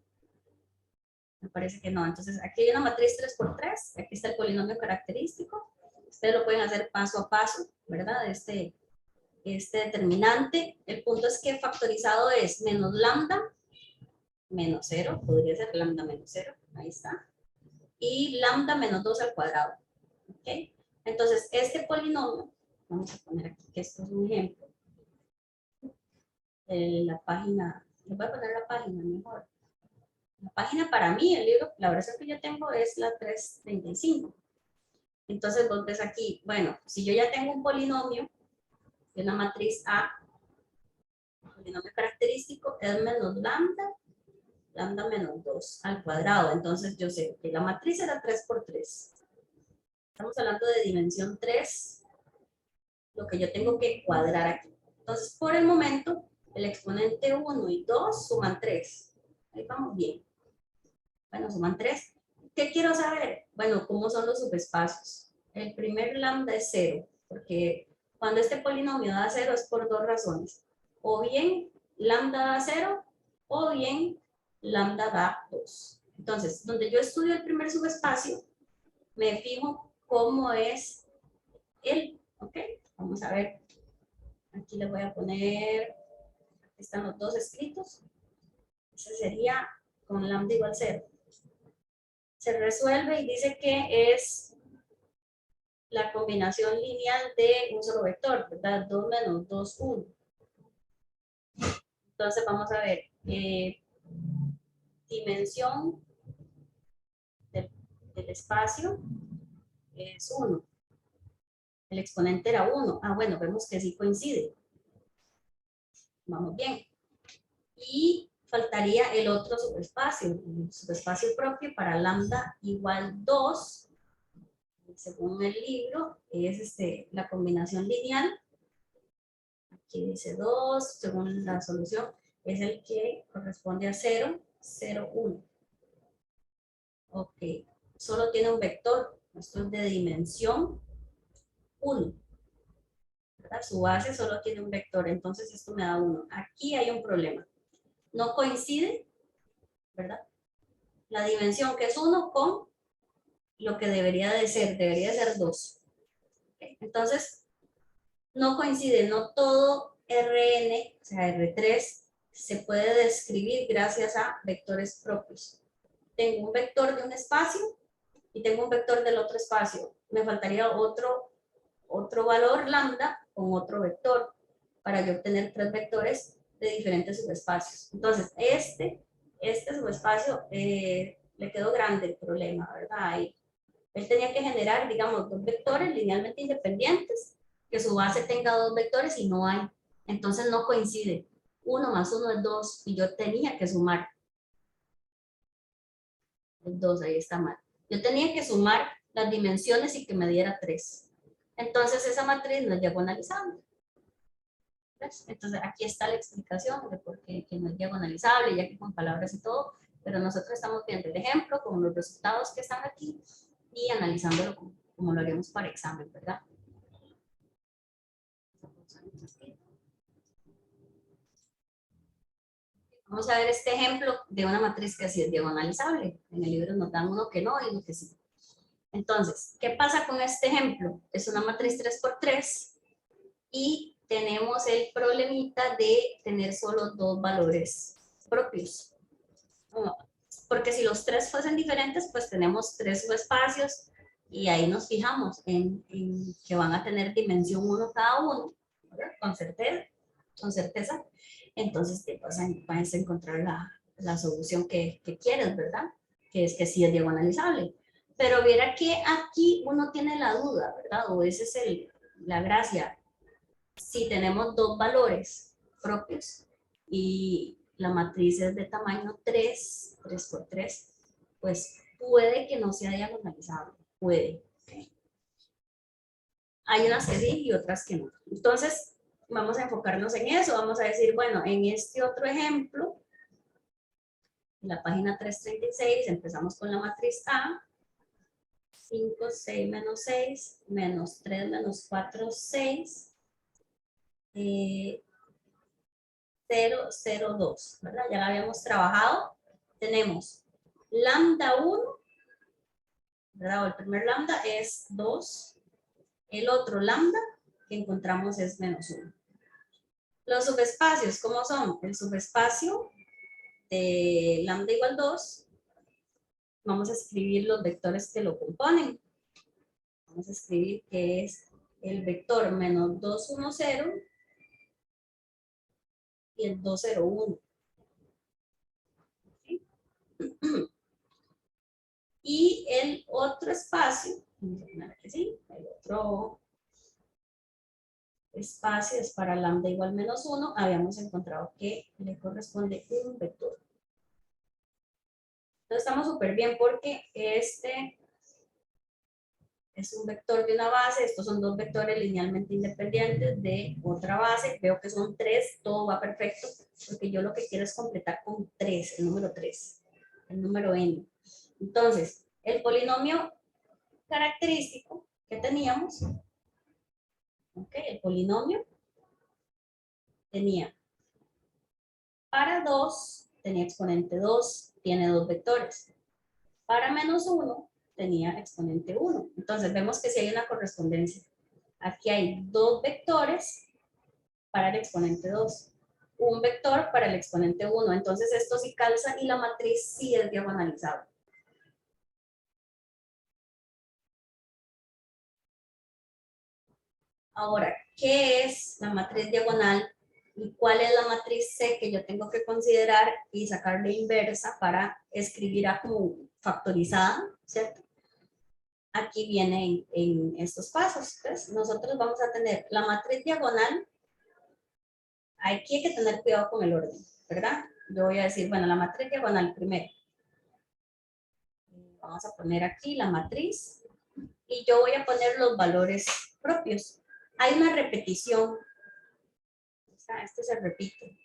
me parece que no. Entonces aquí hay una matriz 3×3, aquí está el polinomio característico, ustedes lo pueden hacer paso a paso, ¿verdad? Este determinante, el punto es que factorizado es menos lambda menos 0, podría ser lambda menos 0, ahí está, y lambda menos 2 al cuadrado, ¿ok? Entonces, este polinomio, vamos a poner aquí que esto es un ejemplo, la página, les voy a poner la página mejor. La página para mí, el libro, la versión que yo tengo es la 335. Entonces, vos ves aquí, bueno, si yo ya tengo un polinomio de una matriz A, el polinomio característico es menos lambda menos 2 al cuadrado. Entonces yo sé que la matriz era 3×3. Estamos hablando de dimensión 3, lo que yo tengo que cuadrar aquí. Entonces, por el momento, el exponente 1 y 2 suman 3. Ahí vamos bien. Bueno, suman 3. ¿Qué quiero saber? Bueno, ¿cómo son los subespacios? El primer lambda es 0, porque cuando este polinomio da 0 es por dos razones. O bien lambda da 0 o bien lambda da 2. Entonces, donde yo estudio el primer subespacio, me fijo cómo es él, ¿ok? Vamos a ver, aquí les voy a poner, aquí están los dos escritos. Ese sería con lambda igual 0. Se resuelve y dice que es la combinación lineal de un solo vector, ¿verdad? 2 menos 2, 1. Entonces vamos a ver, dimensión del espacio es 1. El exponente era 1. Ah, bueno, vemos que sí coincide. Vamos bien. Y faltaría el otro subespacio, el subespacio propio para lambda igual 2. Según el libro, es la combinación lineal. Aquí dice 2, según la solución, es el que corresponde a 0, 0, 1. Ok, solo tiene un vector, esto es de dimensión 1. ¿Verdad? Su base solo tiene un vector, entonces esto me da 1. Aquí hay un problema. No coincide, ¿verdad? La dimensión que es 1 con lo que debería de ser 2. ¿Okay? Entonces, no coincide, no todo Rn, o sea, R3, se puede describir gracias a vectores propios. Tengo un vector de un espacio y tengo un vector del otro espacio. Me faltaría otro valor lambda con otro vector para yo obtener 3 vectores de diferentes subespacios. Entonces, este subespacio le quedó grande el problema, ¿verdad? Ahí. Él tenía que generar, digamos, 2 vectores linealmente independientes, que su base tenga 2 vectores y no hay. Entonces no coincide. 1 más 1 es 2 y yo tenía que sumar. El 2, ahí está mal. Yo tenía que sumar las dimensiones y que me diera 3. Entonces esa matriz no es diagonalizable. ¿Ves? Entonces aquí está la explicación de por qué que no es diagonalizable, ya que con palabras y todo, pero nosotros estamos viendo el ejemplo con los resultados que están aquí y analizándolo como lo haríamos para examen, ¿verdad? Vamos a ver este ejemplo de una matriz que sí es diagonalizable. En el libro nos dan uno que no y uno que sí. Entonces, ¿qué pasa con este ejemplo? Es una matriz 3 por 3 y tenemos el problemita de tener solo 2 valores propios. Porque si los 3 fuesen diferentes, pues tenemos 3 subespacios y ahí nos fijamos en que van a tener dimensión 1 cada uno, ¿verdad? Con certeza. Entonces te vas a encontrar la solución que quieres, ¿verdad? Que es que sí es diagonalizable. Pero viera que aquí uno tiene la duda, ¿verdad? O esa es la gracia. Si tenemos 2 valores propios y la matriz es de tamaño 3 por 3, pues puede que no sea diagonalizable, puede. ¿Okay? Hay unas que sí y otras que no. Entonces, vamos a enfocarnos en eso, vamos a decir, bueno, en este otro ejemplo, en la página 336, empezamos con la matriz A, 5, 6 menos 6, menos 3 menos 4, 6, 0, 0, 2, ¿verdad? Ya la habíamos trabajado. Tenemos lambda 1, ¿verdad? O el primer lambda es 2. El otro lambda que encontramos es menos 1. Los subespacios, ¿cómo son? El subespacio de lambda igual 2, vamos a escribir los vectores que lo componen. Vamos a escribir que es el vector menos 2, 1, 0 y el 2, 0, 1. ¿Okay? Y el otro espacio, vamos a poner que sí, el otro espacio es para lambda igual menos 1, habíamos encontrado que le corresponde un vector. Entonces estamos súper bien porque este es un vector de una base, estos son 2 vectores linealmente independientes de otra base, veo que son 3, todo va perfecto, porque yo lo que quiero es completar con 3, el número 3, el número n. Entonces, el polinomio característico que teníamos, okay, el polinomio tenía Para 2 tenía exponente 2, tiene 2 vectores. Para menos 1 tenía exponente 1. Entonces vemos que si hay una correspondencia. Aquí hay 2 vectores para el exponente 2. Un vector para el exponente 1. Entonces esto sí calza y la matriz sí es diagonalizable. Ahora, ¿qué es la matriz diagonal? ¿Y cuál es la matriz C que yo tengo que considerar y sacarle inversa para escribir a como factorizada, ¿cierto? Aquí viene en estos pasos. Entonces, nosotros vamos a tener la matriz diagonal. Aquí hay que tener cuidado con el orden, ¿verdad? Yo voy a decir, bueno, la matriz diagonal primero. Vamos a poner aquí la matriz y yo voy a poner los valores propios. Hay una repetición. Este se repite.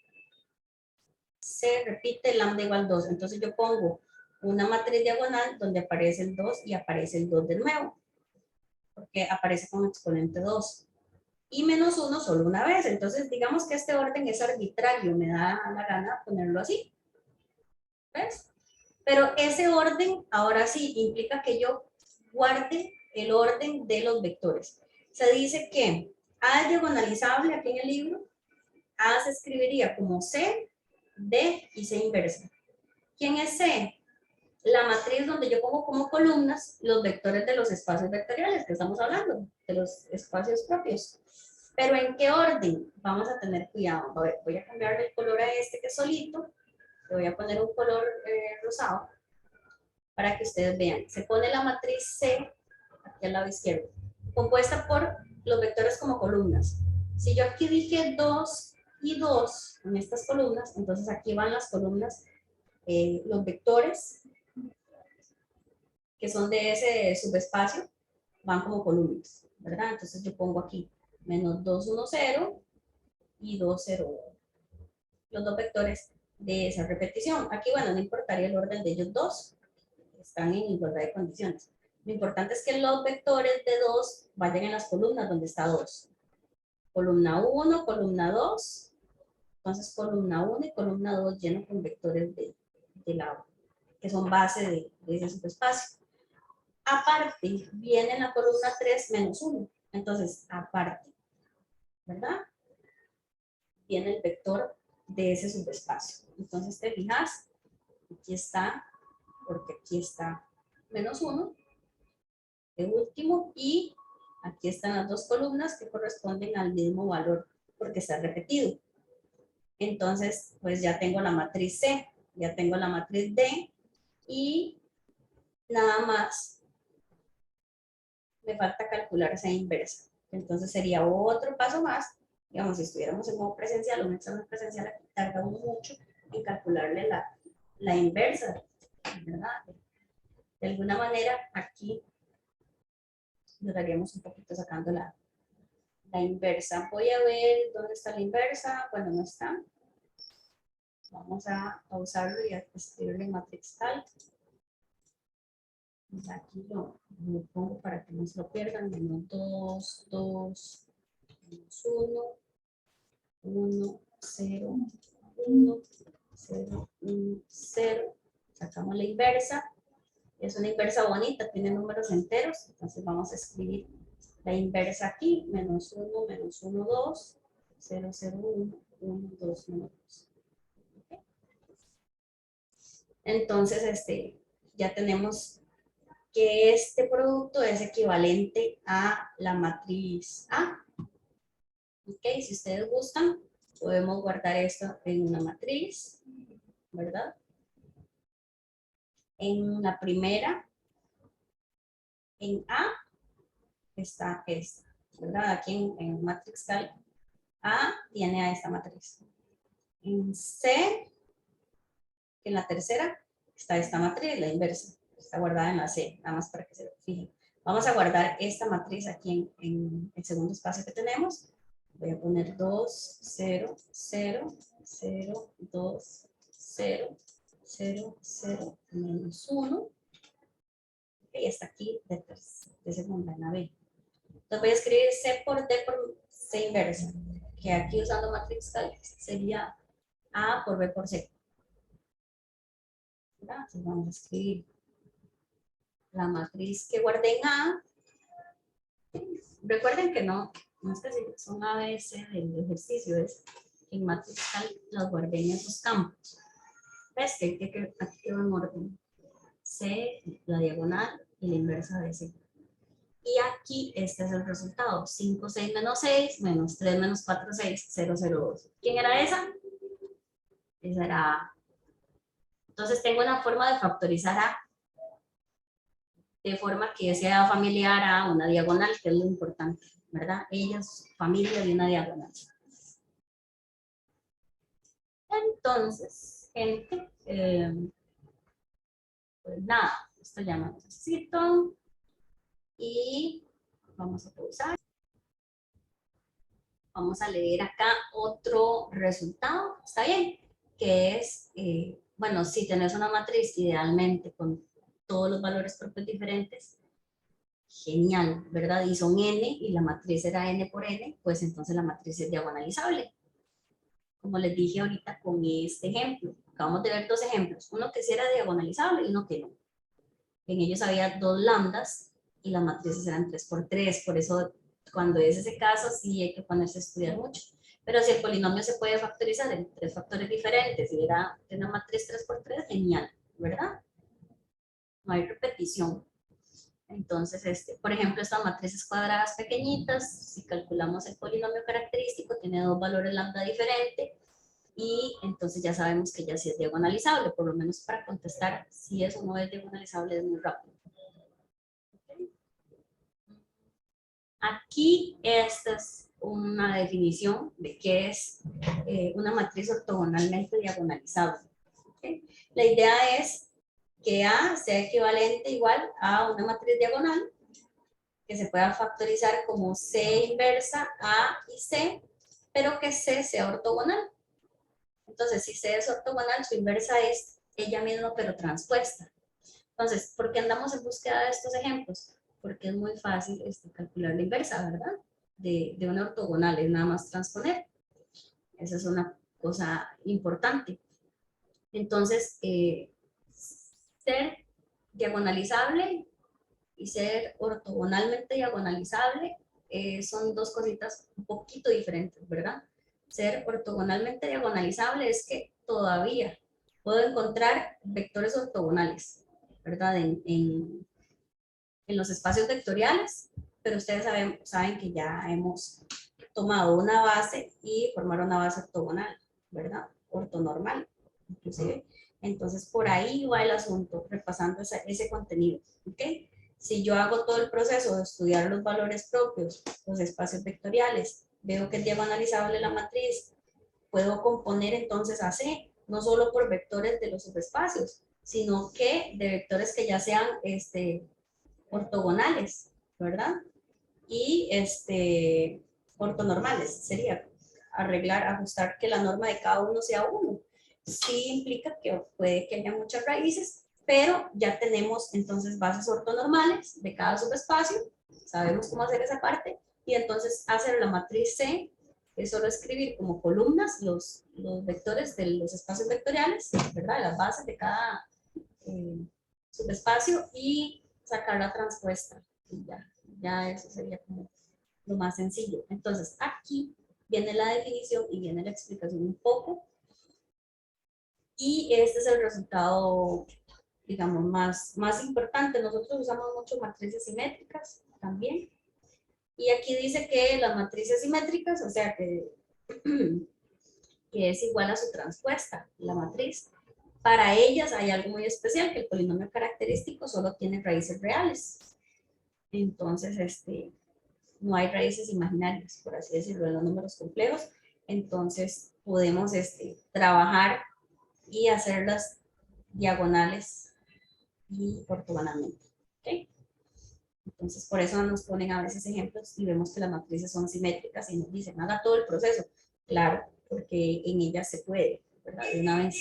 Se repite lambda igual 2. Entonces yo pongo una matriz diagonal donde aparece el 2 y aparece el 2 de nuevo. Porque aparece como exponente 2. Y menos 1 solo una vez. Entonces digamos que este orden es arbitrario. Me da la gana ponerlo así. ¿Ves? Pero ese orden, ahora sí, implica que yo guarde el orden de los vectores. Se dice que A es diagonalizable aquí en el libro. A se escribiría como C, D y C inversa. ¿Quién es C? La matriz donde yo pongo como columnas los vectores de los espacios vectoriales que estamos hablando, de los espacios propios. Pero ¿en qué orden? Vamos a tener cuidado. A ver, voy a cambiarle el color a este que es solito. Le voy a poner un color rosado para que ustedes vean. Se pone la matriz C aquí al lado izquierdo, compuesta por los vectores como columnas. Si yo aquí dije 2 y 2 en estas columnas, entonces aquí van las columnas, los vectores que son de ese subespacio, van como columnas, ¿verdad? Entonces yo pongo aquí menos 2, 1, 0 y 2, 0, 1. Los dos vectores de esa repetición. Aquí, bueno, no importaría el orden de ellos dos, están en igualdad de condiciones. Lo importante es que los vectores de 2 vayan en las columnas donde está 2. Columna 1, columna 2. Entonces, columna 1 y columna 2 lleno con vectores de lado, que son base de ese subespacio. Aparte, viene la columna 3 menos 1. Entonces, aparte, ¿verdad? Viene el vector de ese subespacio. Entonces, te fijas, aquí está, porque aquí está menos 1, de último, y aquí están las dos columnas que corresponden al mismo valor, porque está repetido. Entonces, pues ya tengo la matriz C, ya tengo la matriz D, y nada más me falta calcular esa inversa. Entonces sería otro paso más. Digamos, si estuviéramos en modo presencial o un examen presencial, aquí tardamos mucho en calcularle la inversa, ¿verdad? De alguna manera, aquí duraríamos un poquito sacando la inversa. Voy a ver dónde está la inversa. Bueno, no está. Vamos a pausarlo y a escribirle en matrix calc. Aquí lo pongo para que no se lo pierdan. Menos 2, 2, menos 1, 1, 0, 1, 0, 1, 0. Sacamos la inversa. Es una inversa bonita, tiene números enteros. Entonces vamos a escribir la inversa aquí. Menos 1, menos 1, 2, 0, 0, 1, 1, 2, menos 2. ¿Okay? Entonces, ya tenemos que este producto es equivalente a la matriz A. Ok, si ustedes gustan, podemos guardar esto en una matriz, ¿verdad? En la primera, en A, está esta, ¿verdad? Aquí en matrix calc, A tiene a esta matriz. En C, en la tercera, está esta matriz, la inversa. Está guardada en la C, nada más para que se fijen. Vamos a guardar esta matriz aquí en el segundo espacio que tenemos. Voy a poner 2, 0, 0, 0, 2, 0, 0, 0, menos 1. Y está aquí de segunda en la B. Entonces voy a escribir C por D por C inversa, que aquí usando matrix calc sería A por B por C. ¿Verdad? Entonces vamos a escribir la matriz que guardé en A. Recuerden que no es que son A, B, C del ejercicio, es en matriz tal las guardé en esos campos. ¿Ves? Que aquí quedó en orden. C, la diagonal y la inversa de C. Y aquí este es el resultado. 5, 6 menos 6, menos 3 menos 4, 6, 0, 0, 2. ¿Quién era esa? Esa era A. Entonces tengo una forma de factorizar A, de forma que sea familiar a una diagonal, que es lo importante, ¿verdad? Ella es familia de una diagonal. Entonces, gente, pues nada, esto ya no necesito. Y vamos a pausar. Vamos a leer acá otro resultado, ¿está bien? Que es, bueno, si tenés una matriz idealmente con todos los valores propios diferentes, genial, ¿verdad? Y son n y la matriz era n por n, pues entonces la matriz es diagonalizable. Como les dije ahorita con este ejemplo. Acabamos de ver dos ejemplos, uno que sí era diagonalizable y uno que no. En ellos había dos lambdas y las matrices eran 3 por 3, por eso cuando es ese caso sí hay que ponerse a estudiar mucho. Pero si el polinomio se puede factorizar en tres factores diferentes y era una matriz 3 por 3, genial, ¿verdad? No hay repetición. Entonces, por ejemplo, estas matrices cuadradas pequeñitas, si calculamos el polinomio característico, tiene dos valores lambda diferentes y entonces ya sabemos que ya sí es diagonalizable, por lo menos para contestar si es o no es diagonalizable es muy rápido. Aquí esta es una definición de qué es una matriz ortogonalmente diagonalizable. ¿Okay? La idea es que A sea equivalente igual a una matriz diagonal que se pueda factorizar como C inversa A y C, pero que C sea ortogonal. Entonces, si C es ortogonal, su inversa es ella misma pero transpuesta. Entonces, ¿por qué andamos en búsqueda de estos ejemplos? Porque es muy fácil calcular la inversa, ¿verdad? De una ortogonal, es nada más transponer. Esa es una cosa importante. Entonces, ser diagonalizable y ser ortogonalmente diagonalizable son dos cositas un poquito diferentes, ¿verdad? Ser ortogonalmente diagonalizable es que todavía puedo encontrar vectores ortogonales, ¿verdad? En los espacios vectoriales, pero ustedes saben que ya hemos tomado una base y formar una base ortogonal, ¿verdad? Ortonormal, inclusive. Entonces, por ahí va el asunto, repasando ese contenido, ¿ok? Si yo hago todo el proceso de estudiar los valores propios, los espacios vectoriales, veo que es diagonalizable la matriz, puedo componer entonces a C, no solo por vectores de los subespacios, sino que de vectores que ya sean ortogonales, ¿verdad? Y ortonormales, sería arreglar, ajustar que la norma de cada uno sea 1. Sí implica que puede que haya muchas raíces, pero ya tenemos entonces bases ortonormales de cada subespacio, sabemos cómo hacer esa parte, y entonces hacer la matriz C, es solo escribir como columnas los vectores de los espacios vectoriales, ¿verdad? Las bases de cada subespacio y sacar la transpuesta. Y ya eso sería como lo más sencillo. Entonces, aquí viene la definición y viene la explicación un poco. Y este es el resultado, digamos, más importante. Nosotros usamos mucho matrices simétricas también. Y aquí dice que las matrices simétricas, o sea, que es igual a su transpuesta, la matriz. Para ellas hay algo muy especial, que el polinomio característico solo tiene raíces reales. Entonces, no hay raíces imaginarias, por así decirlo, en los números complejos. Entonces, podemos trabajar y hacerlas diagonales y ortogonalmente. ¿Okay? Entonces, por eso nos ponen a veces ejemplos y vemos que las matrices son simétricas y nos dicen, haga todo el proceso. Claro, porque en ellas se puede, ¿verdad? De una vez.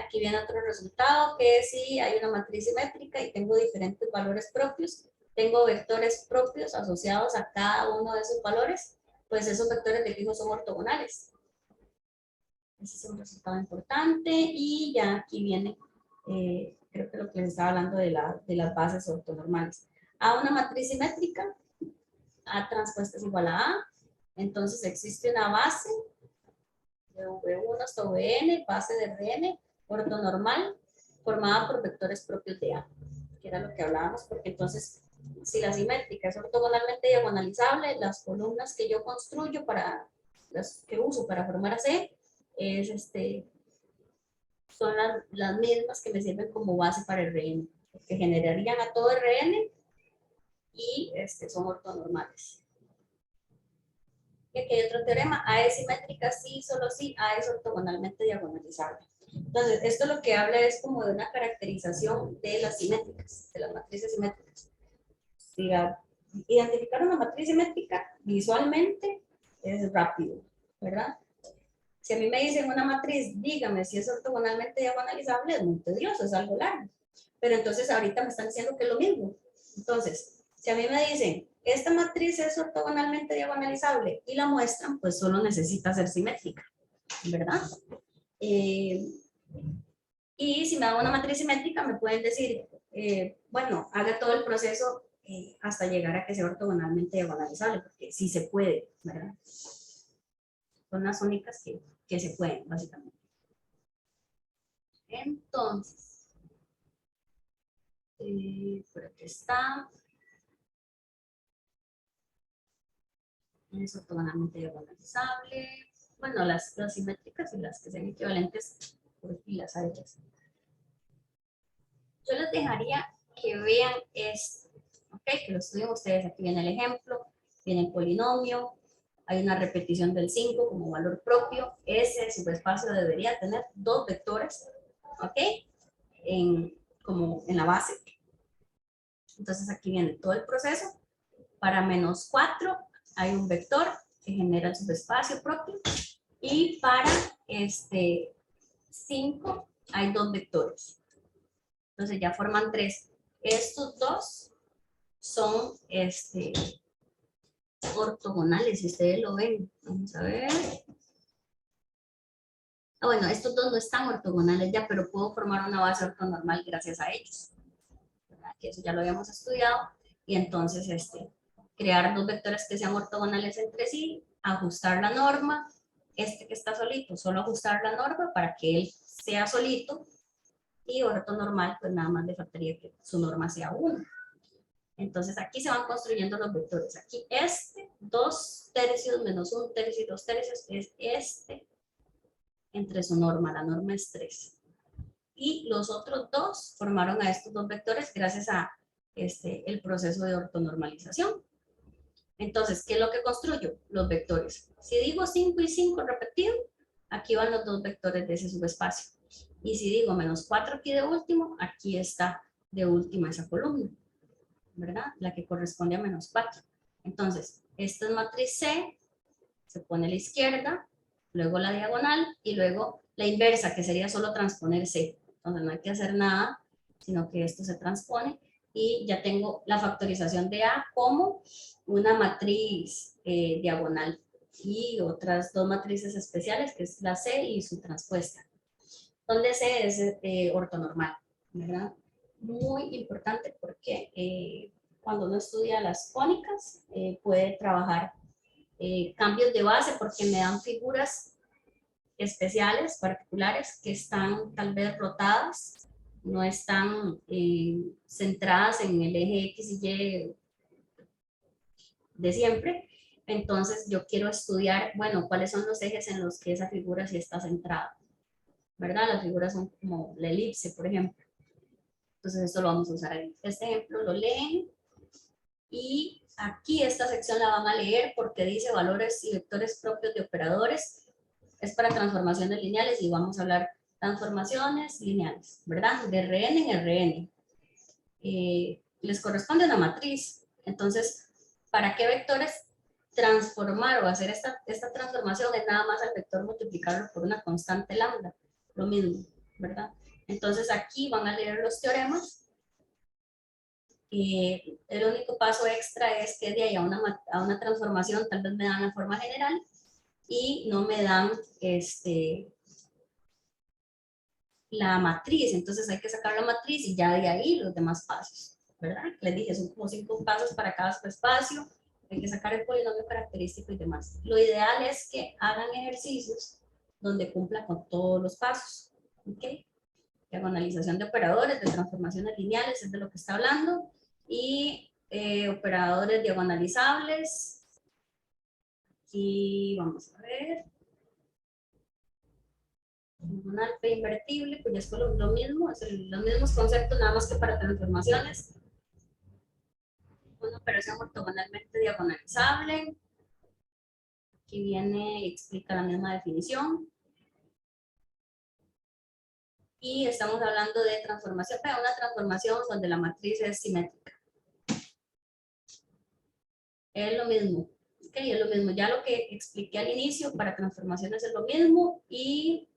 Aquí viene otro resultado, que si hay una matriz simétrica y tengo diferentes valores propios, tengo vectores propios asociados a cada uno de esos valores, pues esos vectores de fijo son ortogonales. Ese es un resultado importante y ya aquí viene, creo que lo que les estaba hablando de las bases ortonormales. A una matriz simétrica, A transpuesta es igual a A, entonces existe una base de V1 hasta Vn, base de Rn, ortonormal, formada por vectores propios de A, que era lo que hablábamos, porque entonces, si la simétrica es ortogonalmente diagonalizable, las columnas que yo construyo las que uso para formar a C, son las mismas que me sirven como base para Rn, que generarían a todo Rn y son ortonormales. Y aquí hay otro teorema, A es simétrica, sí, solo sí, A es ortogonalmente diagonalizable. Entonces, esto lo que habla es como de una caracterización de las simétricas, de las matrices simétricas. Identificar una matriz simétrica visualmente es rápido, ¿verdad? Si a mí me dicen una matriz, dígame si es ortogonalmente diagonalizable, es muy tedioso, es algo largo. Pero entonces ahorita me están diciendo que es lo mismo. Entonces, si a mí me dicen, esta matriz es ortogonalmente diagonalizable y la muestran, pues solo necesita ser simétrica, ¿verdad? Y si me dan una matriz simétrica, me pueden decir, bueno, haga todo el proceso hasta llegar a que sea ortogonalmente diagonalizable, porque sí se puede, ¿verdad? Son las únicas que se pueden, básicamente. Entonces, por aquí está. Es ortogonalmente diagonalizable. Bueno, las simétricas y las que sean equivalentes por filas a ellas. Yo les dejaría que vean esto, ¿ok? Que lo estudien ustedes. Aquí viene el ejemplo, viene el polinomio, hay una repetición del 5 como valor propio. Ese subespacio debería tener dos vectores, ¿ok? Como en la base. Entonces aquí viene todo el proceso. Para -4 hay un vector que genera el subespacio propio. Y para 5 hay dos vectores. Entonces ya forman 3. Estos dos son ortogonales, si ustedes lo ven. Vamos a ver. Bueno, estos dos no están ortogonales ya, pero puedo formar una base ortonormal gracias a ellos. ¿Verdad? Que eso ya lo habíamos estudiado. Y entonces crear dos vectores que sean ortogonales entre sí, ajustar la norma, que está solito, solo ajustar la norma para que él sea solito, y ortonormal, pues nada más le faltaría que su norma sea 1. Entonces aquí se van construyendo los vectores. Aquí 2 tercios menos 1 tercio y 2 tercios es entre su norma, la norma es 3. Y los otros dos formaron a estos dos vectores gracias a el proceso de ortonormalización. Entonces, ¿qué es lo que construyo? Los vectores. Si digo 5 y 5 repetido, aquí van los dos vectores de ese subespacio. Y si digo -4 aquí de último, aquí está de última esa columna, ¿verdad? La que corresponde a -4. Entonces, esta es matriz C, se pone a la izquierda, luego la diagonal y luego la inversa, que sería solo transponer C. Entonces no hay que hacer nada, sino que esto se transpone y ya tengo la factorización de A como una matriz diagonal y otras dos matrices especiales, que es la C y su transpuesta, donde C es ortonormal, ¿verdad? Muy importante porque cuando uno estudia las cónicas puede trabajar cambios de base porque me dan figuras especiales, particulares, que están tal vez rotadas, no están centradas en el eje X y Y de siempre. Entonces yo quiero estudiar, bueno, cuáles son los ejes en los que esa figura sí está centrada, ¿verdad? Las figuras son como la elipse, por ejemplo. Entonces esto lo vamos a usar ahí. Este ejemplo lo leen y aquí esta sección la van a leer porque dice valores y vectores propios de operadores. Es para transformaciones lineales y vamos a hablar transformaciones lineales, ¿verdad? De Rn en Rn. Les corresponde una matriz. Entonces, ¿para qué vectores transformar o hacer esta transformación? Es nada más al vector multiplicarlo por una constante lambda. Lo mismo, ¿verdad? Entonces aquí van a leer los teoremas El único paso extra es que de ahí a una transformación tal vez me dan la forma general y no me dan la matriz, entonces hay que sacar la matriz y ya de ahí los demás pasos, ¿verdad? Les dije, son como 5 pasos para cada espacio, hay que sacar el polinomio característico y demás. Lo ideal es que hagan ejercicios donde cumplan con todos los pasos, ¿ok? Diagonalización de operadores, de transformaciones lineales, es de lo que está hablando, y operadores diagonalizables. Aquí vamos a ver. Un alfa invertible, pues ya es lo mismo, los mismos conceptos, nada más que para transformaciones. Una operación ortogonalmente diagonalizable. Aquí viene, explica la misma definición. Y estamos hablando de transformación, pero una transformación donde la matriz es simétrica. Es lo mismo. Okay, es lo mismo. Ya lo que expliqué al inicio para transformaciones es lo mismo. Y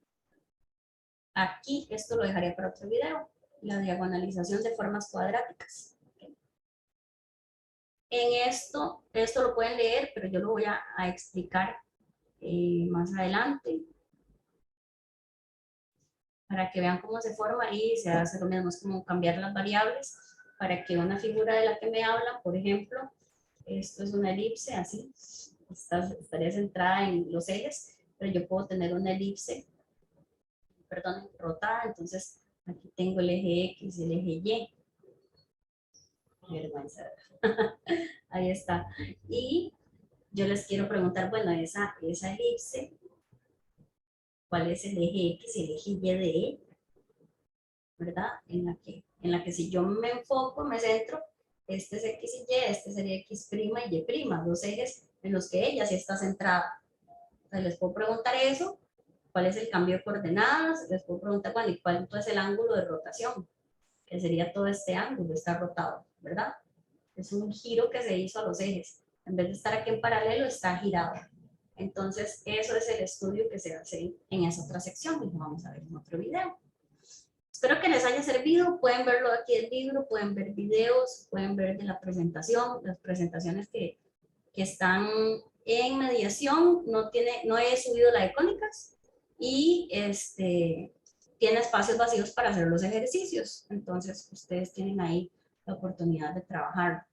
aquí esto lo dejaría para otro video. La diagonalización de formas cuadráticas. Okay. En esto lo pueden leer, pero yo lo voy a explicar más adelante. Para que vean cómo se forma y se hace lo mismo, es como cambiar las variables para que una figura de la que me hablan, por ejemplo, esto es una elipse, así, estaría centrada en los ejes, pero yo puedo tener una elipse, perdón, rotada, entonces aquí tengo el eje X y el eje Y. Vergüenza. Ahí está. Y yo les quiero preguntar, bueno, esa elipse, ¿cuál es el eje X y el eje Y de ella? ¿Verdad? En la que si yo me enfoco, me centro, este es X y Y, este sería X' y Y', dos ejes en los que ella sí está centrada. Entonces les puedo preguntar eso, cuál es el cambio de coordenadas, les puedo preguntar, bueno, ¿y cuál es el ángulo de rotación? Que sería todo este ángulo, está rotado, ¿verdad? Es un giro que se hizo a los ejes. En vez de estar aquí en paralelo, está girado. Entonces, eso es el estudio que se hace en esa otra sección y lo vamos a ver en otro video. Espero que les haya servido, pueden verlo aquí el libro, pueden ver videos, pueden ver de la presentación, las presentaciones que están en mediación, no he subido la de Cónicas y tiene espacios vacíos para hacer los ejercicios, entonces ustedes tienen ahí la oportunidad de trabajar.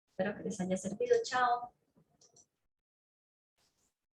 Espero que les haya servido, chao.